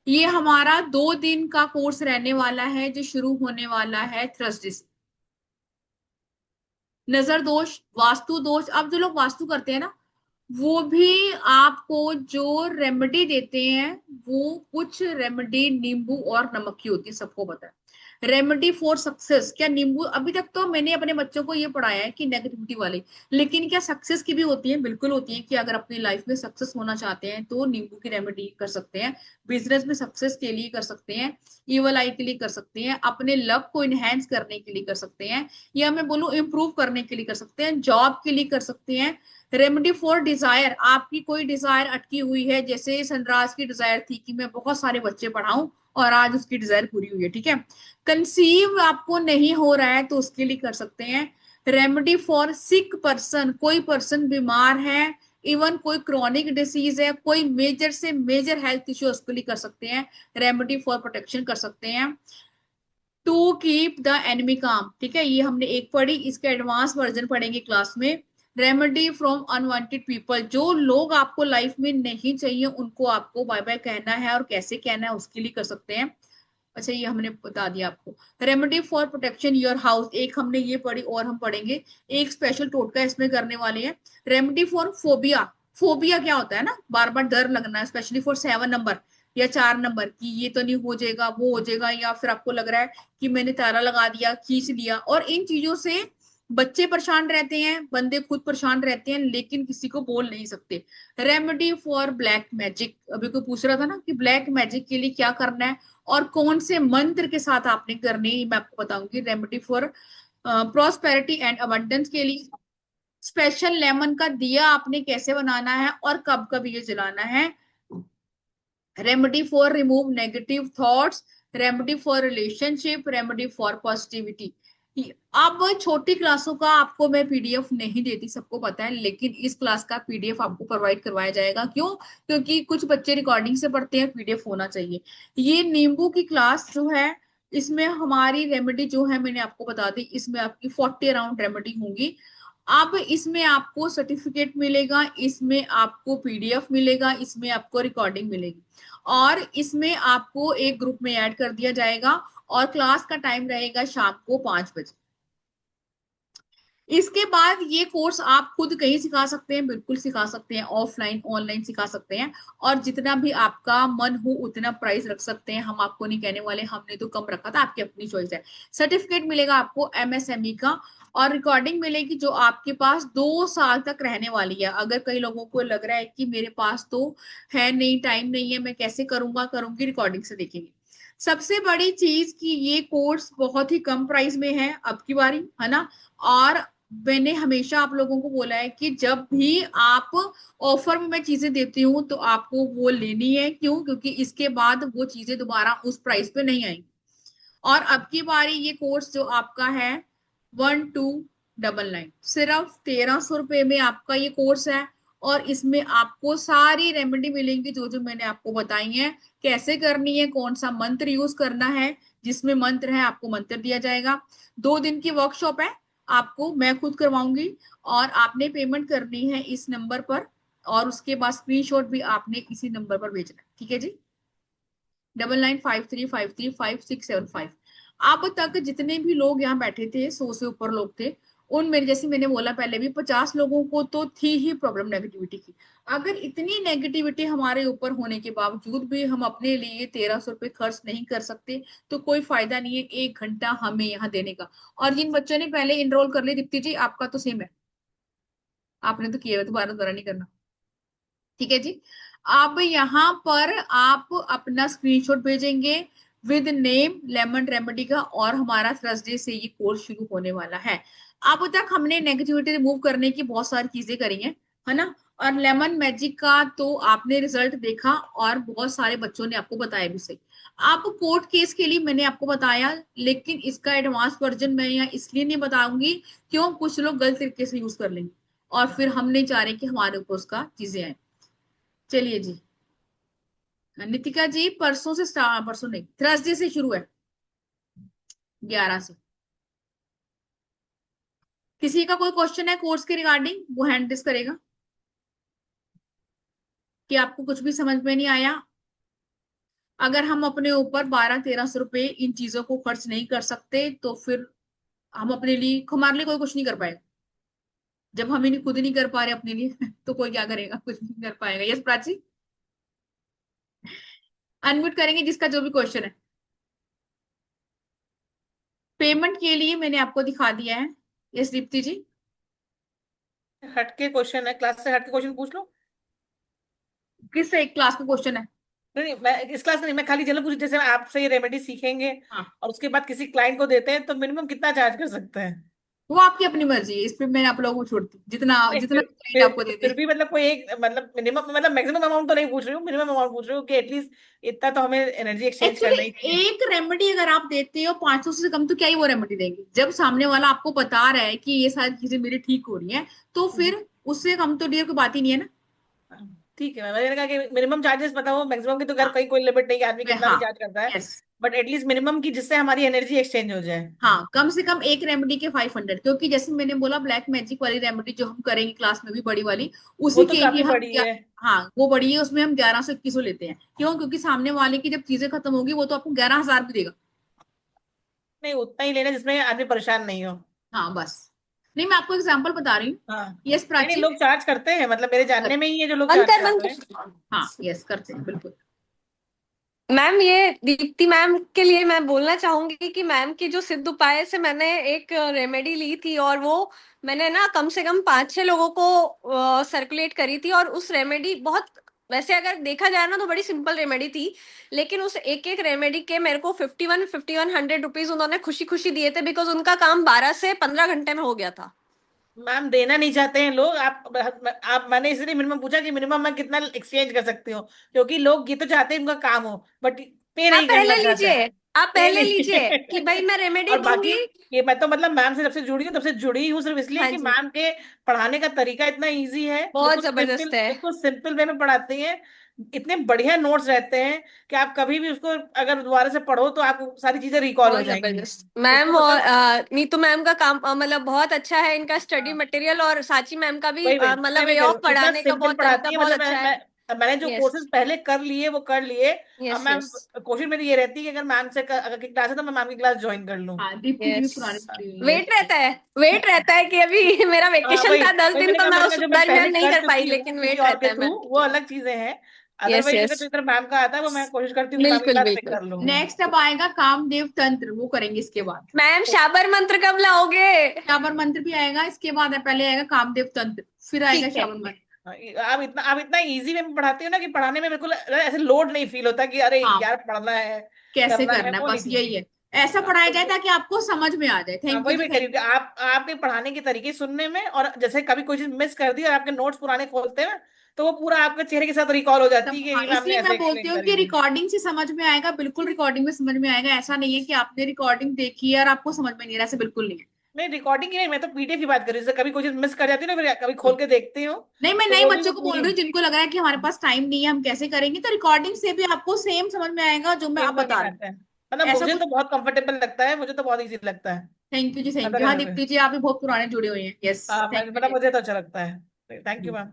ये हमारा 2 दिन का कोर्स रहने वाला है जो शुरू होने वाला है थर्सडे से। नजर दोष, वास्तु दोष, अब जो लोग वास्तु करते हैं ना वो भी आपको जो रेमेडी देते हैं वो कुछ रेमेडी नींबू और नमक की होती है, सबको पता है। रेमेडी फॉर सक्सेस, क्या नींबू, अभी तक तो मैंने अपने बच्चों को ये पढ़ाया है कि नेगेटिविटी वाली, लेकिन क्या सक्सेस की भी होती है? बिल्कुल होती है कि अगर अपनी लाइफ में सक्सेस होना चाहते हैं तो नींबू की रेमेडी कर सकते हैं। बिजनेस में सक्सेस के लिए कर सकते हैं, इवल आई के लिए कर सकते हैं, अपने लक को इनहेंस करने के लिए कर सकते हैं, या मैं बोलूं इंप्रूव करने के लिए कर सकते हैं, जॉब के लिए कर सकते हैं। रेमेडी फॉर डिजायर, आपकी कोई डिजायर अटकी हुई है, जैसे सनराज की डिजायर थी कि मैं बहुत सारे बच्चे पढ़ाऊं और आज उसकी डिजायर पूरी हुई है, ठीक है। कंसीव आपको नहीं हो रहा है तो उसके लिए कर सकते हैं। रेमेडी फॉर सिक पर्सन, कोई पर्सन बीमार है, इवन कोई क्रॉनिक डिसीज है, कोई मेजर से मेजर हेल्थ इश्यू, उसके लिए कर सकते हैं। रेमेडी फॉर प्रोटेक्शन कर सकते हैं। टू कीप द एनिमी काम, ठीक है, ये हमने एक पढ़ी, इसके एडवांस वर्जन पढ़ेंगे क्लास में। रेमेडी फ्रॉम अनवांटेड पीपल, जो लोग आपको लाइफ में नहीं चाहिए उनको आपको बाय बाय कहना है और कैसे कहना है उसके लिए कर सकते हैं। अच्छा ये हमने बता दिया आपको। Remedy for protection your house, एक हमने ये पढ़ी और हम पढ़ेंगे एक स्पेशल टोटका इसमें करने वाले हैं। रेमेडी फॉर फोबिया, फोबिया क्या होता है ना, बार बार डर लगना, स्पेशली फॉर 7 नंबर या 4 नंबर की ये तो नहीं हो जाएगा वो हो जाएगा, या फिर आपको लग रहा है कि मैंने ताला लगा दिया खींच लिया, और इन चीजों से बच्चे परेशान रहते हैं, बंदे खुद परेशान रहते हैं लेकिन किसी को बोल नहीं सकते। रेमेडी फॉर ब्लैक मैजिक, अभी कोई पूछ रहा था ना कि ब्लैक मैजिक के लिए क्या करना है और कौन से मंत्र के साथ आपने करनी है, मैं आपको बताऊंगी। Remedy for prosperity and abundance के लिए स्पेशल लेमन का दिया आपने कैसे बनाना है और कब कब ये जलाना है। Remedy for remove negative thoughts, remedy for relationship, remedy for positivity. अब छोटी क्लासों का आपको मैं पीडीएफ नहीं देती, सबको पता है, लेकिन इस क्लास का पीडीएफ आपको प्रोवाइड करवाया जाएगा। क्यों? क्योंकि कुछ बच्चे रिकॉर्डिंग से पढ़ते हैं, पीडीएफ होना चाहिए। ये नींबू की क्लास जो है इसमें हमारी रेमेडी जो है मैंने आपको बता दी, इसमें आपकी 40 अराउंड रेमेडी होंगी। अब इसमें आपको सर्टिफिकेट मिलेगा, इसमें आपको पीडीएफ मिलेगा, इसमें आपको रिकॉर्डिंग मिलेगी, और इसमें आपको एक ग्रुप में ऐड कर दिया जाएगा और क्लास का टाइम रहेगा शाम को 5 बजे। इसके बाद ये कोर्स आप खुद कहीं सिखा सकते हैं, बिल्कुल सिखा सकते हैं, ऑफलाइन ऑनलाइन सिखा सकते हैं, और जितना भी आपका मन हो उतना प्राइस रख सकते हैं। हम आपको नहीं कहने वाले हमने तो कम रखा था, आपकी अपनी चॉइस है। सर्टिफिकेट मिलेगा आपको एमएसएमई का, और रिकॉर्डिंग मिलेगी जो आपके पास 2 साल तक रहने वाली है। अगर कई लोगों को लग रहा है कि मेरे पास तो है नहीं, टाइम नहीं है, मैं कैसे करूंगा, करूंगी, रिकॉर्डिंग से देखेंगे। सबसे बड़ी चीज कि ये कोर्स बहुत ही कम प्राइस में है अब की बारी, है ना। और मैंने हमेशा आप लोगों को बोला है कि जब भी आप ऑफर में मैं चीजें देती हूँ तो आपको वो लेनी है। क्यों? क्योंकि इसके बाद वो चीजें दोबारा उस प्राइस पे नहीं आएंगी। और अब की बारी ये कोर्स जो आपका है 1299, सिर्फ 1300 रुपए में आपका ये कोर्स है, और इसमें आपको सारी रेमेडी मिलेंगी जो जो मैंने आपको बताई है, कैसे करनी है, कौन सा मंत्र यूज करना है, जिसमें मंत्र है आपको मंत्र दिया जाएगा। 2 दिन की वर्कशॉप है, आपको मैं खुद करवाऊंगी, और आपने पेमेंट करनी है इस नंबर पर, और उसके बाद स्क्रीनशॉट भी आपने इसी नंबर पर भेजना है, ठीक है जी। 9953535675। अब तक जितने भी लोग यहाँ बैठे थे, 100 से ऊपर लोग थे, उनमें जैसे मैंने बोला पहले भी, 50 लोगों को तो थी ही प्रॉब्लम नेगेटिविटी की। अगर इतनी नेगेटिविटी हमारे ऊपर होने के बावजूद भी हम अपने लिए 1300 रुपये खर्च नहीं कर सकते, तो कोई फायदा नहीं है 1 घंटा हमें यहाँ देने का। और जिन बच्चों ने पहले इनरोल कर लिया, दीप्ति जी आपका तो सेम है, आपने तो किया है, दोबारा दोबारा नहीं करना, ठीक है जी। अब यहाँ पर आप अपना स्क्रीनशॉट भेजेंगे विद नेम लेमन रेमेडी का, और हमारा थर्सडे से ये कोर्स शुरू होने वाला है। अब तक हमने नेगेटिविटी रिमूव करने की बहुत सारी चीजें करी हैं, है ना। और लेमन मैजिक का तो आपने रिजल्ट देखा, और बहुत सारे बच्चों ने आपको बताया भी सही। आप कोर्ट केस के लिए मैंने आपको बताया, लेकिन इसका एडवांस वर्जन मैं यहाँ इसलिए नहीं बताऊंगी, क्यों, कुछ लोग गलत तरीके से यूज कर लेंगे, और फिर हम नहीं चाह रहे कि हमारे ऊपर उसका चीजें आए। चलिए जी, नितिका जी परसों से परसों नहीं, थर्सडे से शुरू है, 11 से। किसी का कोई क्वेश्चन है कोर्स के रिगार्डिंग, वो हैंड रेस करेगा, कि आपको कुछ भी समझ में नहीं आया। अगर हम अपने ऊपर 1200-1300 रुपए इन चीजों को खर्च नहीं कर सकते, तो फिर हम अपने लिए, हमारे लिए कोई कुछ नहीं कर पाएगा। जब हम इन्हें खुद ही नहीं कर पा रहे अपने लिए तो कोई क्या करेगा, कुछ नहीं कर पाएगा। यस प्राची, अनम्यूट करेंगे जिसका जो भी क्वेश्चन है। पेमेंट के लिए मैंने आपको दिखा दिया है। यस दीप्ति जी, हटके क्वेश्चन है, क्लास से हटके क्वेश्चन पूछ लो। किस एक क्लास का क्वेश्चन है? नहीं, मैं इस क्लास में नहीं, मैं खाली जनरल पूछ, जैसे आपसे ये रेमेडी सीखेंगे हाँ, और उसके बाद किसी क्लाइंट को देते हैं तो मिनिमम कितना चार्ज कर सकते हैं? वो आपकी अपनी मर्जी है, इस पे मैंने आप लोगों को छोड़ दी, जितना नहीं, जितना फिर क्लाइंट फिर आपको दे फिर दे। भी मतलब कोई एक, मतलब मिनिमम, मतलब मैक्सिमम अमाउंट तो नहीं पूछ रही हूँ, मिनिमम अमाउंट पूछ रही हूँ कि एटलीस्ट इतना तो हमें एनर्जी एक्सचेंज एक्चुअली करना ही चाहिए। एक रेमेडी अगर आप देते हो 500 से कम, तो क्या ही वो रेमेडी देंगे, जब सामने वाला आपको बता रहा है कि ये सारी चीजें मेरी ठीक हो रही हैं, तो फिर उससे कम तो डियर कोई बात ही नहीं है ना। ठीक है, मैंने कहा कि मिनिमम चार्जेस बताओ, मैक्सिमम की तो खैर हाँ, कहीं कोई लिमिट नहीं कि आदमी कितना भी हाँ, चार्ज करता है, यस, बट एटलीस्ट मिनिमम की जिससे हमारी एनर्जी एक्सचेंज हो जाए। हाँ, कम से कम एक रेमेडी के 500, क्योंकि जैसे मैंने बोला ब्लैक मैजिक वाली रेमेडी जो हम करेंगे क्लास में भी बड़ी वाली, वो उसी तो के ही काफी हम बड़ी है। हाँ वो बड़ी है, उसमें हम 1100-2100 लेते हैं। क्यों? क्योंकि सामने वाले की जब चीजें खत्म होगी, वो तो आपको 11,000 भी देगा। नहीं, उतना ही लेना जिसमें आदमी परेशान नहीं हो। हाँ बस, नहीं मैं आपको एग्जाम्पल बता रही हूँ। हाँ, यस नहीं नहीं, प्राची, लोग चार्ज करते हैं, मतलब मेरे जानने में ही है जो लोग बंद चार्ज कर कर बंद रहे हैं। कर। हाँ यस करते हैं बिल्कुल। मैम, ये दीप्ति मैम के लिए मैं बोलना चाहूंगी कि मैम की जो सिद्ध उपाय से मैंने एक रेमेडी ली थी, और वो मैंने ना कम से कम 5-6 लोगों को सर्कुलेट करी थी, और उस रेमेडी बहुत, वैसे अगर देखा जाए ना तो बड़ी सिंपल रेमेडी थी, लेकिन उस एक एक रेमेडी के मेरे को 51-100 रुपीज उन्होंने खुशी खुशी दिए थे, बिकॉज उनका काम 12 से 15 घंटे में हो गया था। मैम, देना नहीं चाहते हैं लोग। आप मैंने इसलिए मिनिमम पूछा कि मिनिमम मैं कितना एक्सचेंज कर सकती हूँ, क्योंकि लोग ये तो चाहते हैं उनका काम हो, बट पे आप नहीं करना पहले चाहते हैं। लीजिए, आप पे पहले लीजिए कि भाई मैं रेमेडी और बाकी, दूंगी। ये मैं तो मतलब मैम से जब से जुड़ी हूँ तब से जुड़ी हूँ सिर्फ इसलिए हाँ कि जी, मैम के पढ़ाने का तरीका इतना इजी है, बहुत जबरदस्त है, बिल्कुल सिंपल वे में पढ़ाती हैं। इतने बढ़िया नोट्स रहते हैं कि आप कभी भी उसको अगर दोबारा से पढ़ो तो आपको सारी चीजें रिकॉल हो बहुत जाएंगी। जबरदस्त मैम। उसको और मतलब, नीतू मैम का काम मतलब बहुत अच्छा है, इनका स्टडी मटेरियल, और साची मैम का भी वही वही, मतलब नहीं नहीं, वे देखो ऑफ कितना पढ़ाने का सिंपल बहुत तरीका पढ़ाती है, बहुत मतलब अच्छा है। मैंने जो यस, कोर्सेज पहले कर लिए वो कर लिए। अब यस, मैम, यस, कोशिश मेरी ये रहती है कि अगर मैम से अगर की क्लास है तो मैं मैम की क्लास ज्वाइन कर लूँ। हाँ दीप्ति की भी यस। पुरानी पड़ी हुई है। वेट रहता है, वेट रहता है कि अभी मेरा हाँ, वेकेशन वही था 10 वही दिन, तो मैं मैंने कहा उस जो मैं पहले दरमियान नहीं कर कर पाई, चुकी हूँ लेकिन किसी वेट और रहता के है थ्रू, मैम के वो लिए। अलग चीजें हैं। यस, अदरवाइज अगर यस, तो इधर मैम का आता है वो मैं कोशिश करती हूँ कि मैम की बिल्कुल क्लास पिक बिल्कुल। कर लूँ। नेक्स्ट अब आएगा कामदेव तंत्र, वो करेंगे इसके बाद। मैम, शाबर मंत्र कब लाओगे? शाबर मंत्र भी आएगा इसके बाद, पहले आएगा कामदेव तंत्र, फिर आएगा ठीक है। शाबर मंत्र। हाँ, आप इतना इजी वे में पढ़ाती हो ना कि पढ़ाने में बिल्कुल ऐसे लोड नहीं फील होता कि अरे हाँ, यार पढ़ना है, कैसे करना है, करना, वो नहीं बस फील। यही है। ऐसा हाँ, पढ़ाया तो जाए ताकि आपको समझ में आ जाए। हाँ, थैंक यू वही जी, मैं कह रही थैंक हूँ कि आपके पढ़ाने के तरीके सुनने में, और जैसे कभी कोई चीज मिस कर दी और आपके नोट्स पुराने खोलते हैं तो वो पूरा आपके चेहरे के साथ रिकॉल हो यू। जाती है कि हाँ, ये मैम ने इसलिए ऐसे मैं बोलती एक्सप्लेन हूँ करी कि थी। रिकॉर्डिंग से समझ में आएगा, बिल्कुल रिकॉर्डिंग में समझ में आएगा। ऐसा नहीं है कि आपने रिकॉर्डिंग देखी है और आपको समझ में नहीं आ रहा, ऐसा बिल्कुल नहीं है। नहीं, रिकॉर्डिंग ही नहीं, मैं तो पीडीएफ की बात कर रही हूँ। जैसे कभी कोई चीज मिस कर जाती है ना, फिर कभी खोल के देखती हूँ नहीं, मैं तो नए वो भी बच्चों वो को बोल पूरी। रही हूँ, जिनको लग रहा है कि हमारे पास टाइम नहीं है, हम कैसे करेंगे, तो रिकॉर्डिंग से भी आपको सेम समझ में आएगा जो मैं सेम आप समझ बता में रही हूँ। आता है, मतलब ऐसा मुझे कुछ तो बहुत कंफर्टेबल लगता है, मुझे तो बहुत इजी लगता है। थैंक यू जी, थैंक पता यू। हाँ करने पे। दीप्ति जी, आप भी बहुत पुराने जुड़े हुए हैं। यस, हाँ थैंक पता यू। मुझे तो अच्छा लगता है। Thank you ma'am.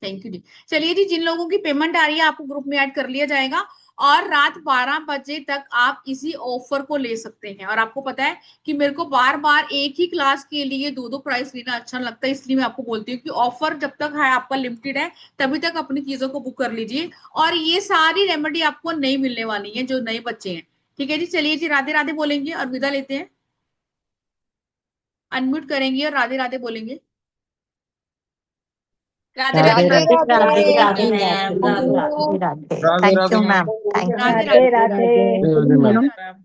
Thank you जी। चलिए जी, जिन लोगों की पेमेंट आ रही है आपको ग्रुप में ऐड कर लिया जाएगा, और रात 12 बजे तक आप इसी ऑफर को ले सकते हैं। और आपको पता है कि मेरे को बार बार एक ही क्लास के लिए दो दो प्राइस लेना अच्छा नहीं लगता, इसलिए मैं आपको बोलती हूँ कि ऑफर जब तक है आपका लिमिटेड है, तभी तक अपनी चीजों को बुक कर लीजिए। और ये सारी रेमेडी आपको नहीं मिलने वाली है जो नए बच्चे हैं। ठीक है जी, चलिए जी, राधे राधे बोलेंगे और विदा लेते हैं। अनम्यूट करेंगे और राधे राधे बोलेंगे। Radhe Radhe Radhe Radhe ma'am. Radhe Radhe Radhe Radhe ma'am. Radhe Radhe Radhe Radhe. Radhe thank Radhe you ma'am. Ma'am, thank Radhe you. Radhe. Radhe Radhe. Radhe ma'am. Ma'am.